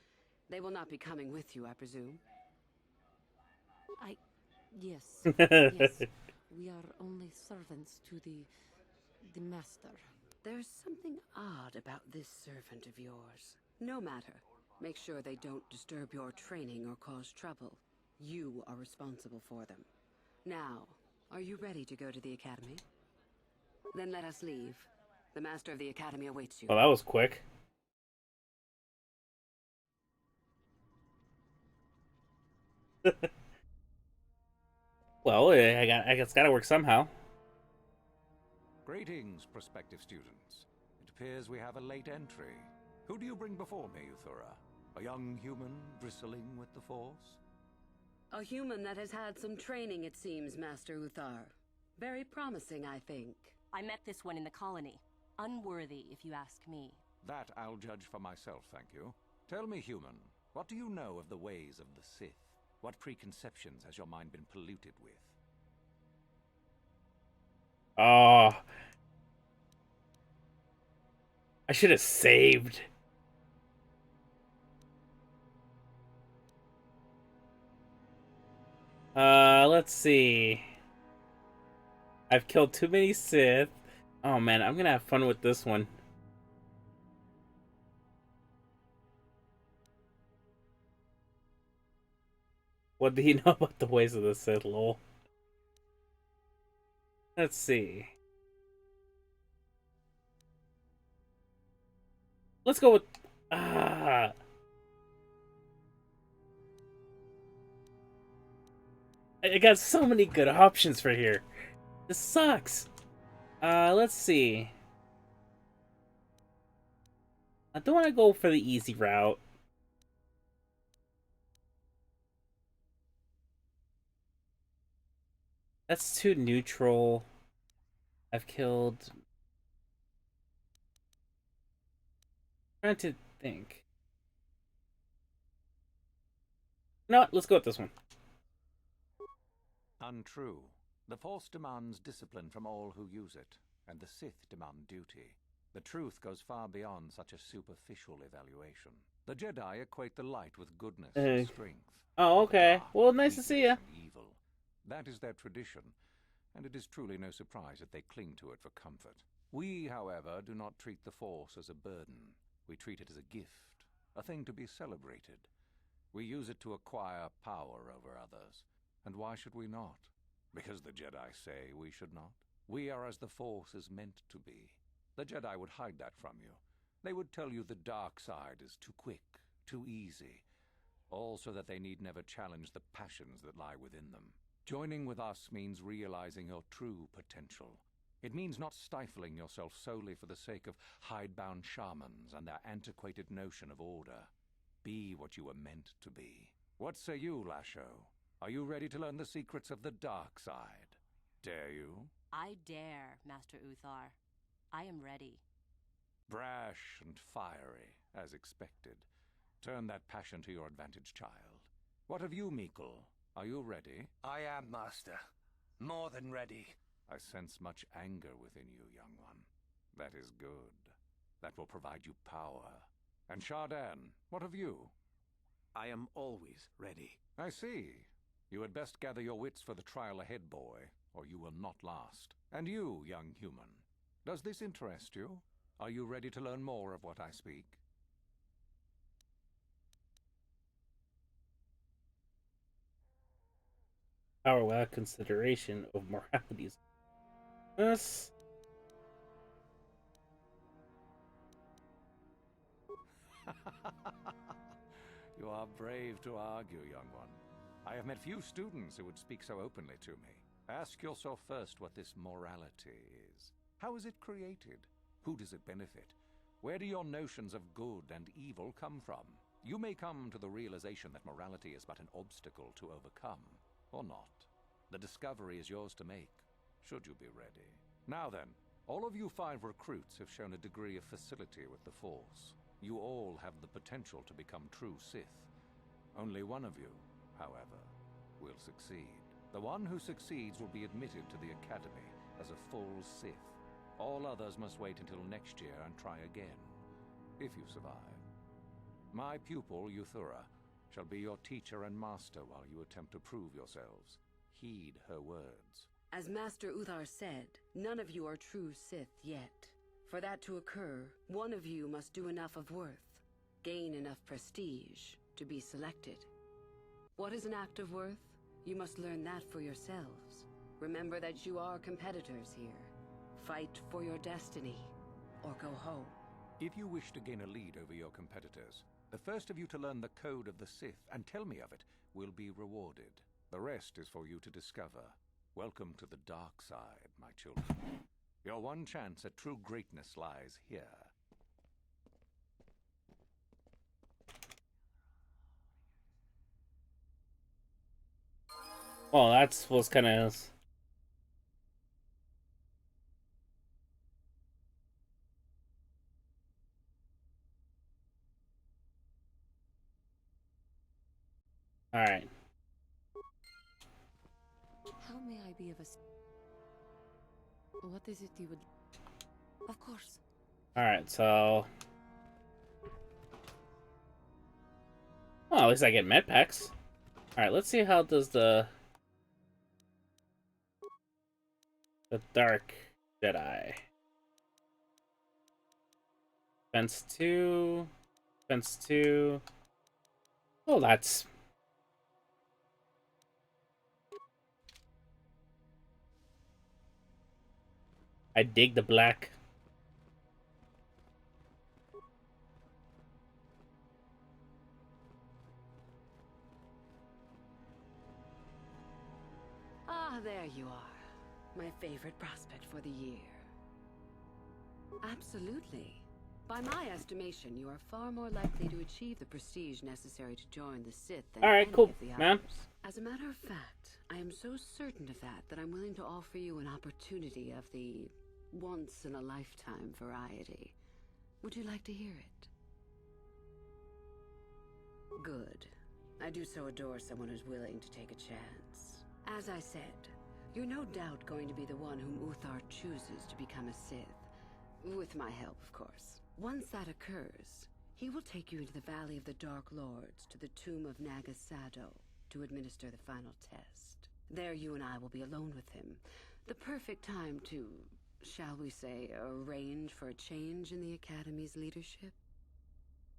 they will not be coming with you, I presume? Yes. Yes. We are only servants to the master. There's something odd about this servant of yours. No matter. Make sure they don't disturb your training or cause trouble. You are responsible for them. Now, are you ready to go to the academy? Then let us leave. The master of the academy awaits you. Well, that was quick. Well, I guess gotta work somehow. Greetings, prospective students. It appears we have a late entry. Who do you bring before me, Uthura? A young human bristling with the Force? A human that has had some training, it seems, Master Uthar. Very promising, I think. I met this one in the colony. Unworthy, if you ask me. That I'll judge for myself, thank you. Tell me, human, what do you know of the ways of the Sith? What preconceptions has your mind been polluted with? Oh. I should have saved. Let's see. I've killed too many Sith. Oh man, I'm gonna have fun with this one. What do you know about the ways of the Sith, lol? Let's see. Let's go with... I got so many good options for here. This sucks. Let's see. I don't want to go for the easy route. That's too neutral. I've killed... I'm trying to think. You know what? Let's go with this one. Untrue. The Force demands discipline from all who use it, and the Sith demand duty. The truth goes far beyond such a superficial evaluation. The Jedi equate the light with goodness and strength. Oh, okay. Well, nice to see you. Evil. That is their tradition, and it is truly no surprise that they cling to it for comfort. We, however, do not treat the Force as a burden. We treat it as a gift, a thing to be celebrated. We use it to acquire power over others. And why should we not? Because the Jedi say we should not. We are as the Force is meant to be. The Jedi would hide that from you. They would tell you the dark side is too quick, too easy, all so that they need never challenge the passions that lie within them. Joining with us means realizing your true potential. It means not stifling yourself solely for the sake of hidebound shamans and their antiquated notion of order. Be what you were meant to be. What say you, Lasho? Are you ready to learn the secrets of the dark side? Dare you? I dare, Master Uthar. I am ready. Brash and fiery, as expected. Turn that passion to your advantage, child. What of you, Meekle? Are you ready? I am, Master. More than ready. I sense much anger within you, young one. That is good. That will provide you power. And Shardan, what of you? I am always ready. I see. You had best gather your wits for the trial ahead, boy, or you will not last. And you, young human, does this interest you? Are you ready to learn more of what I speak? Power without consideration of moralities. Yes. You are brave to argue, young one. I have met few students who would speak so openly to me. Ask yourself first what this morality is. How is it created? Who does it benefit? Where do your notions of good and evil come from? You may come to the realization that morality is but an obstacle to overcome, or not. The discovery is yours to make, should you be ready. Now then, all of you 5 recruits have shown a degree of facility with the Force. You all have the potential to become true Sith. Only one of you, however, will succeed. The one who succeeds will be admitted to the Academy as a full Sith. All others must wait until next year and try again, if you survive. My pupil, Euthura, shall be your teacher and master while you attempt to prove yourselves. Heed her words. As Master Uthar said, none of you are true Sith yet. For that to occur, one of you must do enough of worth, gain enough prestige to be selected. What is an act of worth? You must learn that for yourselves. Remember that you are competitors here. Fight for your destiny, or go home. If you wish to gain a lead over your competitors, the first of you to learn the code of the Sith and tell me of it will be rewarded. The rest is for you to discover. Welcome to the dark side, my children. Your one chance at true greatness lies here. Well, that's what's kind of... Alright. How may I be of what is it you would... Of course. Alright, so... Well, at least I get med packs. Alright, let's see how does the Dark Jedi. Fence 2. Fence 2. Oh, that's... I dig the black. Ah, there you are. My favorite prospect for the year. Absolutely. By my estimation, you are far more likely to achieve the prestige necessary to join the Sith than Alright, any cool, of the others. ma'am. As a matter of fact, I am so certain of that I'm willing to offer you an opportunity of the once-in-a-lifetime variety. Would you like to hear it? Good. I do so adore someone who's willing to take a chance. As I said, you're no doubt going to be the one whom Uthar chooses to become a Sith. With my help, of course. Once that occurs, he will take you into the Valley of the Dark Lords to the tomb of Naga Sado to administer the final test. There you and I will be alone with him. The perfect time to, shall we say, arrange for a change in the Academy's leadership.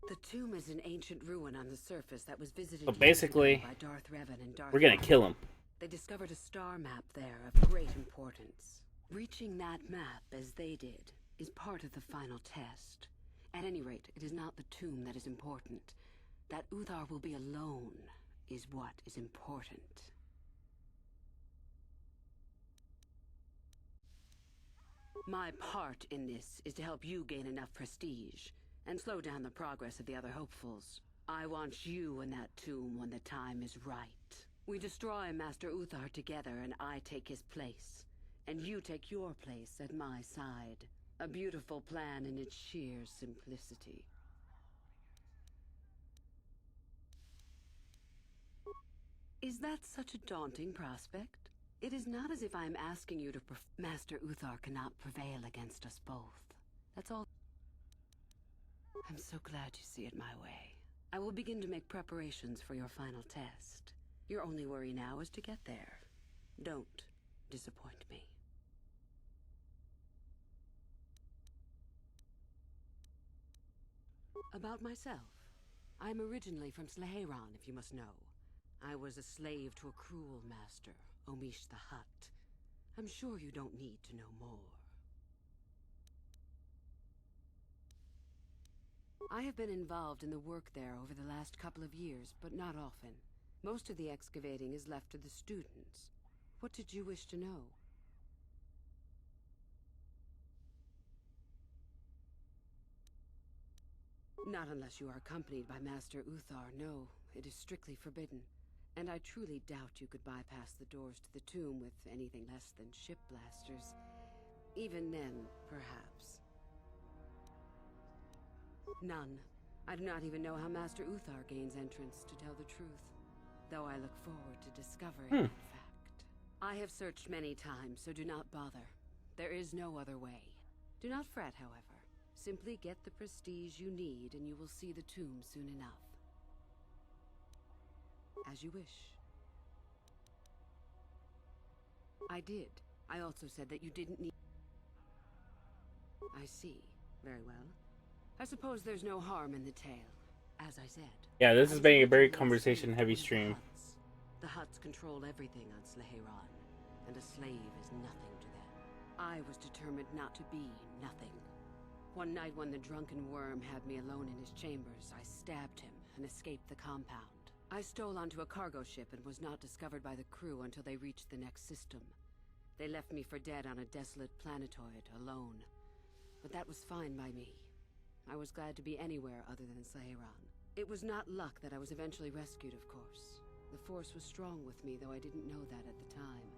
The tomb is an ancient ruin on the surface that was visited So years basically, ago by Darth Revan and Darth we're gonna Vader. kill him. They discovered a star map there of great importance. Reaching that map, as they did, is part of the final test. At any rate, it is not the tomb that is important. That Uthar will be alone is what is important. My part in this is to help you gain enough prestige and slow down the progress of the other hopefuls. I want you in that tomb when the time is right. We destroy Master Uthar together and I take his place. And you take your place at my side. A beautiful plan in its sheer simplicity. Is that such a daunting prospect? It is not as if I am asking you to Master Uthar cannot prevail against us both. That's all. I'm so glad you see it my way. I will begin to make preparations for your final test. Your only worry now is to get there. Don't disappoint me. About myself. I'm originally from Slaheron, if you must know. I was a slave to a cruel master, Omish the Hutt. I'm sure you don't need to know more. I have been involved in the work there over the last couple of years, but not often. Most of the excavating is left to the students. What did you wish to know? Not unless you are accompanied by Master Uthar, no. It is strictly forbidden. And I truly doubt you could bypass the doors to the tomb with anything less than ship blasters. Even then, perhaps. None. I do not even know how Master Uthar gains entrance, to tell the truth. Though I look forward to discovering that fact. I have searched many times, so do not bother. There is no other way. Do not fret, however. Simply get the prestige you need, and you will see the tomb soon enough. As you wish. I did. I also said that you didn't need... I see. Very well. I suppose there's no harm in the tale. As I said... Yeah, this is being a very conversation-heavy stream. The Hutts control everything on Sleheyron, and a slave is nothing to them. I was determined not to be nothing. One night when the drunken worm had me alone in his chambers, I stabbed him and escaped the compound. I stole onto a cargo ship and was not discovered by the crew until they reached the next system. They left me for dead on a desolate planetoid, alone. But that was fine by me. I was glad to be anywhere other than Sleheyron. It was not luck that I was eventually rescued, of course. The Force was strong with me, though I didn't know that at the time.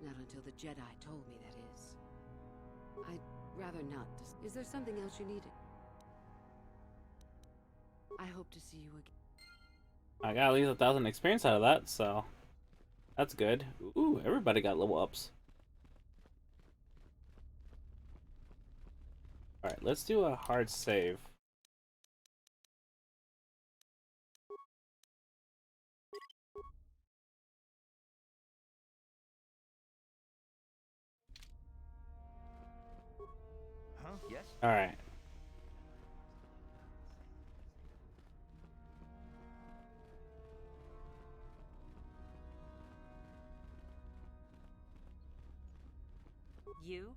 Not until the Jedi told me, that is. I'd rather not. Is there something else you needed? I hope to see you again. I got at least 1,000 experience out of that, so that's good. Ooh, everybody got level ups. Alright, let's do a hard save. Huh? Yes? Alright. You?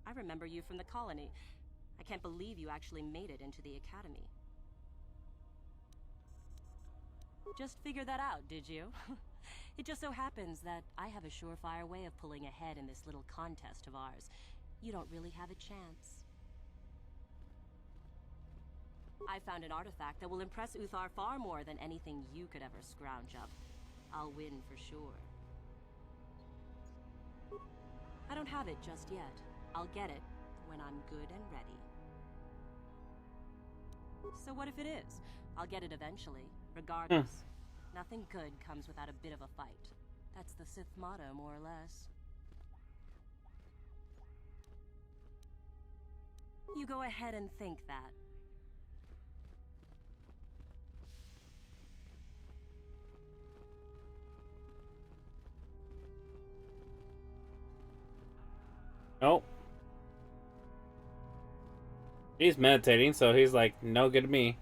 I remember you from the colony. I can't believe you actually made it into the academy. Just figured that out, did you? It just so happens that I have a surefire way of pulling ahead in this little contest of ours. You don't really have a chance. I found an artifact that will impress Uthar far more than anything you could ever scrounge up. I'll win for sure. I don't have it just yet. I'll get it when I'm good and ready. So what if it is? I'll get it eventually, regardless. Nothing good comes without a bit of a fight. That's the Sith motto, more or less. You go ahead and think that. Nope. He's meditating, so he's like, no good to me.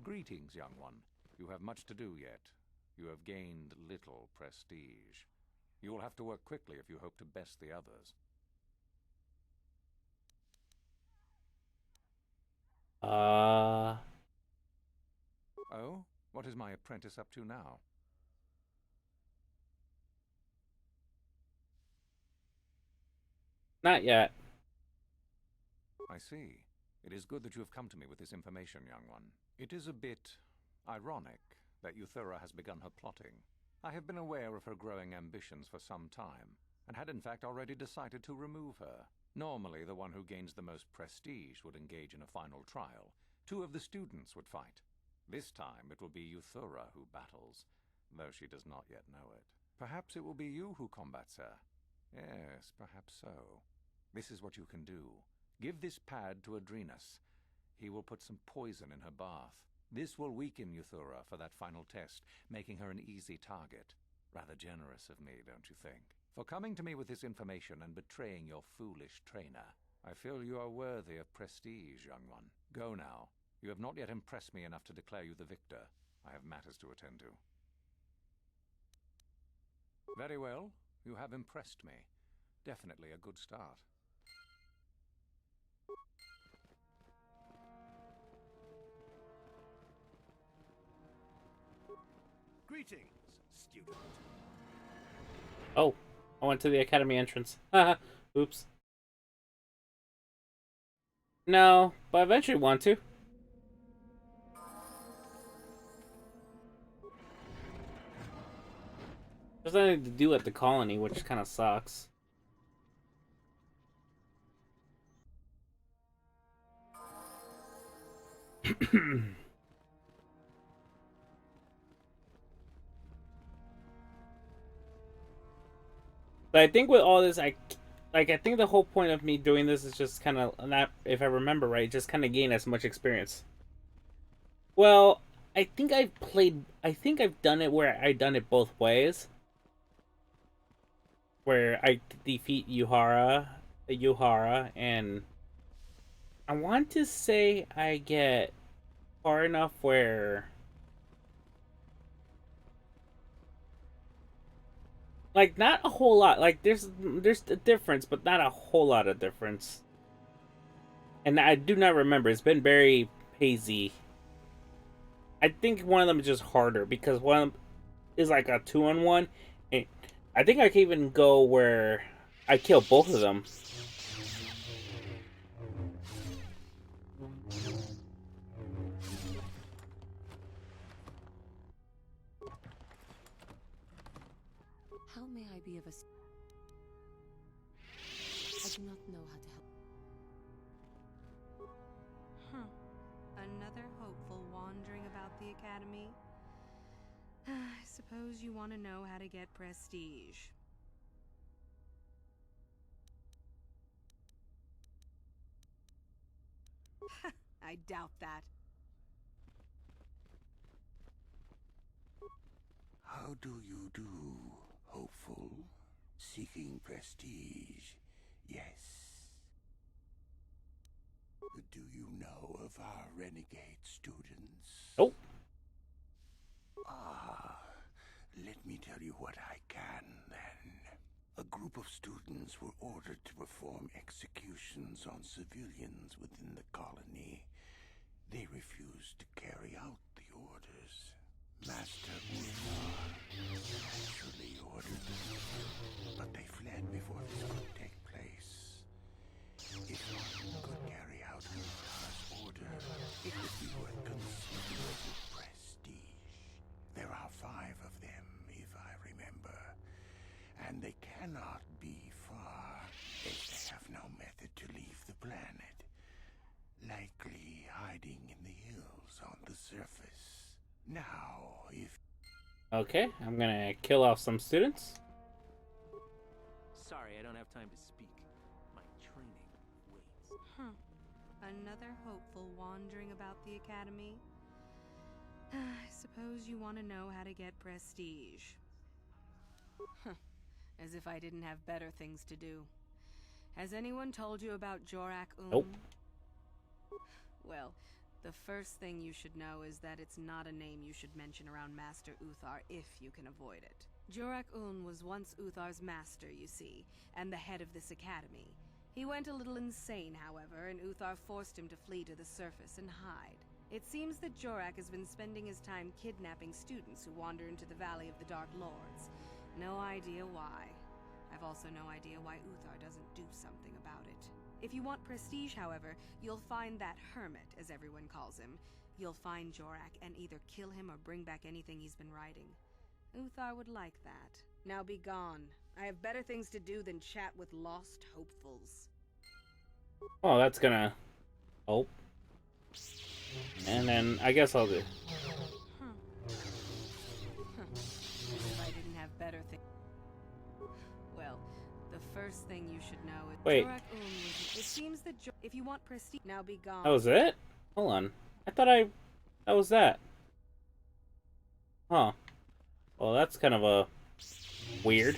Greetings, young one. You have much to do yet. You have gained little prestige. You will have to work quickly if you hope to best the others. Oh? What is my apprentice up to now? Not yet. I see. It is good that you have come to me with this information, young one. It is a bit ironic that Euthura has begun her plotting. I have been aware of her growing ambitions for some time, and had in fact already decided to remove her. Normally, the one who gains the most prestige would engage in a final trial. 2 of the students would fight. This time it will be Euthura who battles, though she does not yet know it. Perhaps it will be you who combats her. Yes, perhaps so. This is what you can do. Give this pad to Adrenus. He will put some poison in her bath. This will weaken Euthura for that final test, making her an easy target. Rather generous of me, don't you think? For coming to me with this information and betraying your foolish trainer, I feel you are worthy of prestige, young one. Go now. You have not yet impressed me enough to declare you the victor. I have matters to attend to. Very well. You have impressed me. Definitely a good start. Greetings, student. Oh, I went to the academy entrance. Haha, oops. No, but I eventually want to. There's nothing to do at the colony, which kind of sucks. But I think with all this, I think the whole point of me doing this is just kind of, not, if I remember right, just kind of gain as much experience. Well, I think I've done it where I've done it both ways. Where I defeat Yuhara, and I want to say I get far enough where, like, not a whole lot. Like, there's a difference, but not a whole lot of difference. And I do not remember. It's been very hazy. I think one of them is just harder because one of them is like a 2-on-1. And I think I can even go where I kill both of them. How may I be of I do not know how to help. Another hopeful wandering about the academy. I suppose you want to know how to get prestige. I doubt that. How do you do, hopeful? Seeking prestige, yes. Do you know of our renegade students? Nope. Ah, let me tell you what I can, then. A group of students were ordered to perform executions on civilians within the colony. They refused to carry out the orders. Master Uthar actually ordered them, but they fled before this could take place. If one could carry out Uthar's order, it would be worth considerable prestige. There are 5 of them, if I remember, and they cannot be far, as they have no method to leave the planet. Likely hiding in the hills on the surface. Now, if... Okay, I'm gonna kill off some students. Sorry, I don't have time to speak. My training waits. Another hopeful wandering about the academy. I suppose you want to know how to get prestige. As if I didn't have better things to do. Has anyone told you about Jorak Nope. Well, the first thing you should know is that it's not a name you should mention around Master Uthar if you can avoid it. Jorak was once Uthar's master, you see, and the head of this academy. He went a little insane, however, and Uthar forced him to flee to the surface and hide. It seems that Jorak has been spending his time kidnapping students who wander into the Valley of the Dark Lords. No idea why. I've also no idea why Uthar doesn't do something about it. If you want prestige, however, you'll find that hermit, as everyone calls him. You'll find Jorak and either kill him or bring back anything he's been writing. Uthar would like that. Now be gone. I have better things to do than chat with lost hopefuls. Oh, that's gonna help. And then I guess I'll do. If I didn't have better things. Well, the first thing you should know is Wait. it seems that if you want prestige, now be gone. That was it? Hold on. I thought that was that. Huh. Well, that's kind of a weird.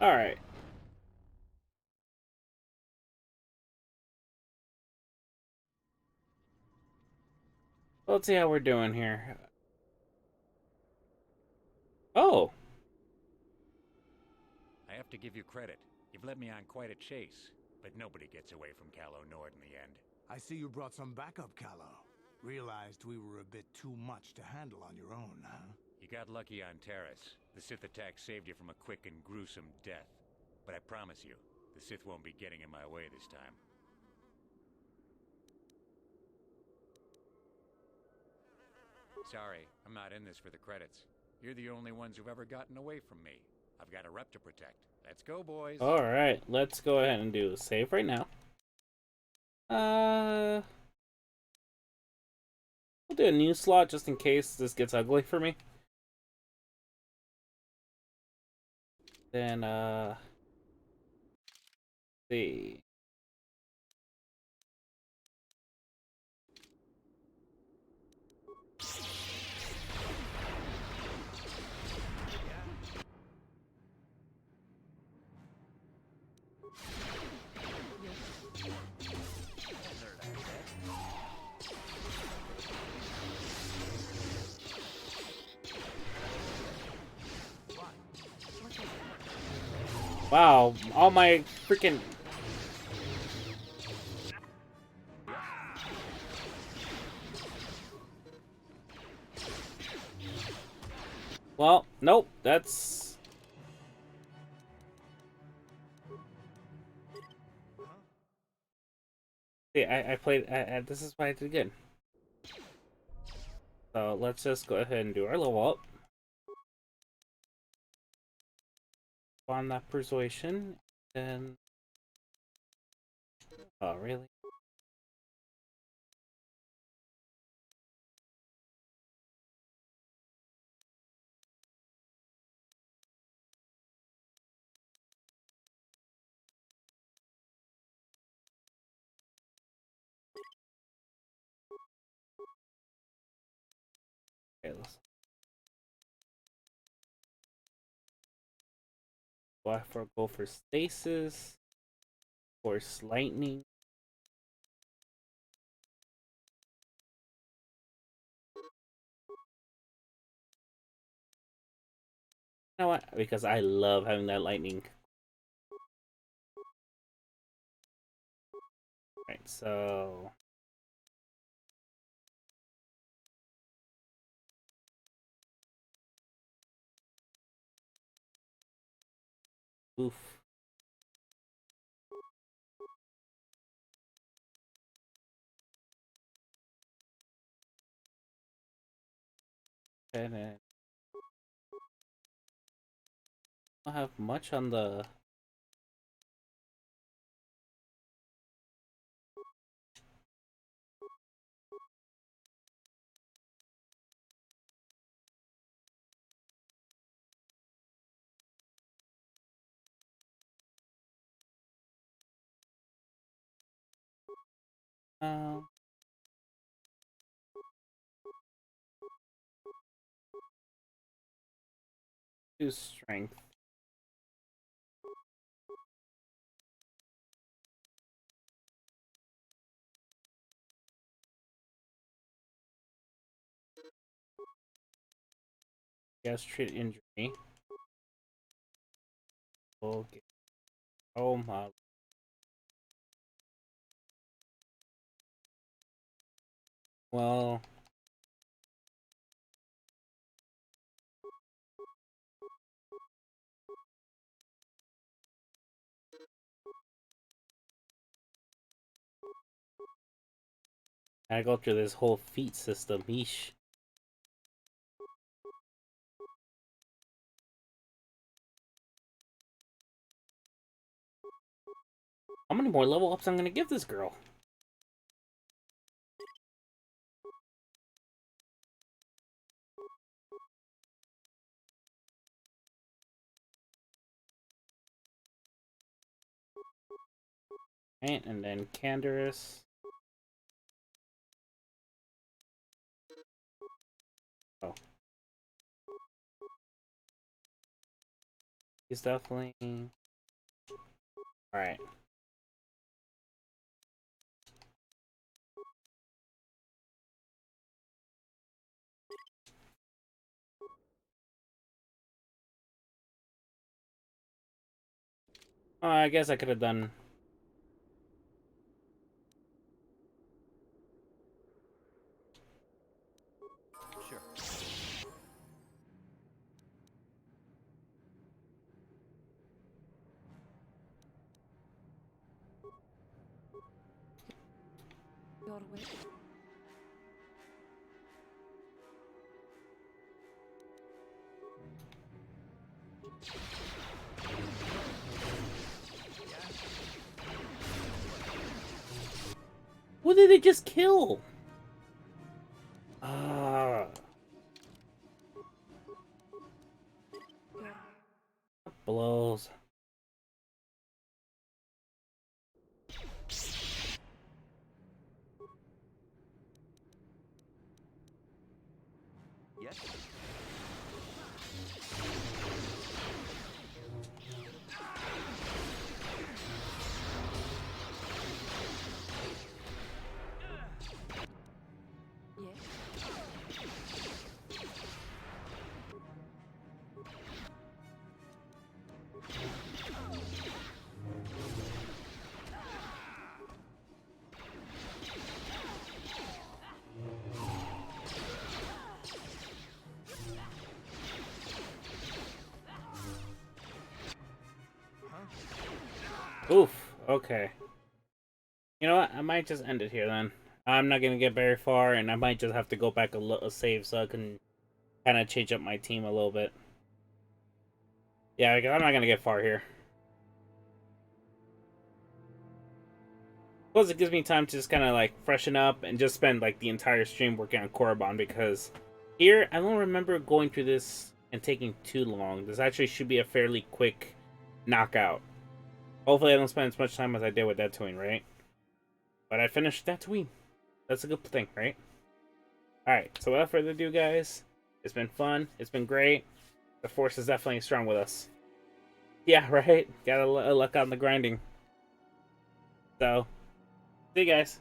Alright. Let's see how we're doing here. Oh! I have to give you credit. You've led me on quite a chase, but nobody gets away from Callow Nord in the end. I see you brought some backup, Callow. Realized we were a bit too much to handle on your own, huh? You got lucky on Terrace. The Sith attack saved you from a quick and gruesome death. But I promise you, the Sith won't be getting in my way this time. Sorry, I'm not in this for the credits. You're the only ones who've ever gotten away from me. I've got a rep to protect. Let's go, boys. Alright, let's go ahead and do a save right now. We'll do a new slot just in case this gets ugly for me. Then, see. Wow, all my freaking... Well, nope, that's... See, I played... this is why I did good. So, let's just go ahead and do our level up. On that persuasion, and... Oh, really? Okay, let's... Go for stasis, force lightning. You know what? Because I love having that lightning. Right, so... Oof. And I don't have much on the... Um... Do strength. Gastric injury. Okay. Oh my. Well... I go through this whole feat system, yeesh. How many more level ups I'm gonna give this girl? Right, and then Canderous. Oh. He's definitely... Alright. Oh, I guess I could have done... Sure. Your way. What did they just kill? Ah. Blows. Yes? Oof. Okay. You know what? I might just end it here then. I'm not gonna get very far, and I might just have to go back a save so I can kind of change up my team a little bit. Yeah, because I'm not gonna get far here. Plus, it gives me time to just kind of like freshen up and just spend like the entire stream working on Korriban, because here I don't remember going through this and taking too long. This actually should be a fairly quick knockout. Hopefully, I don't spend as much time as I did with Dantooine, right? But I finished Dantooine. That's a good thing, right? Alright, so without further ado, guys, it's been fun. It's been great. The Force is definitely strong with us. Yeah, right? Gotta luck on the grinding. So, see you guys.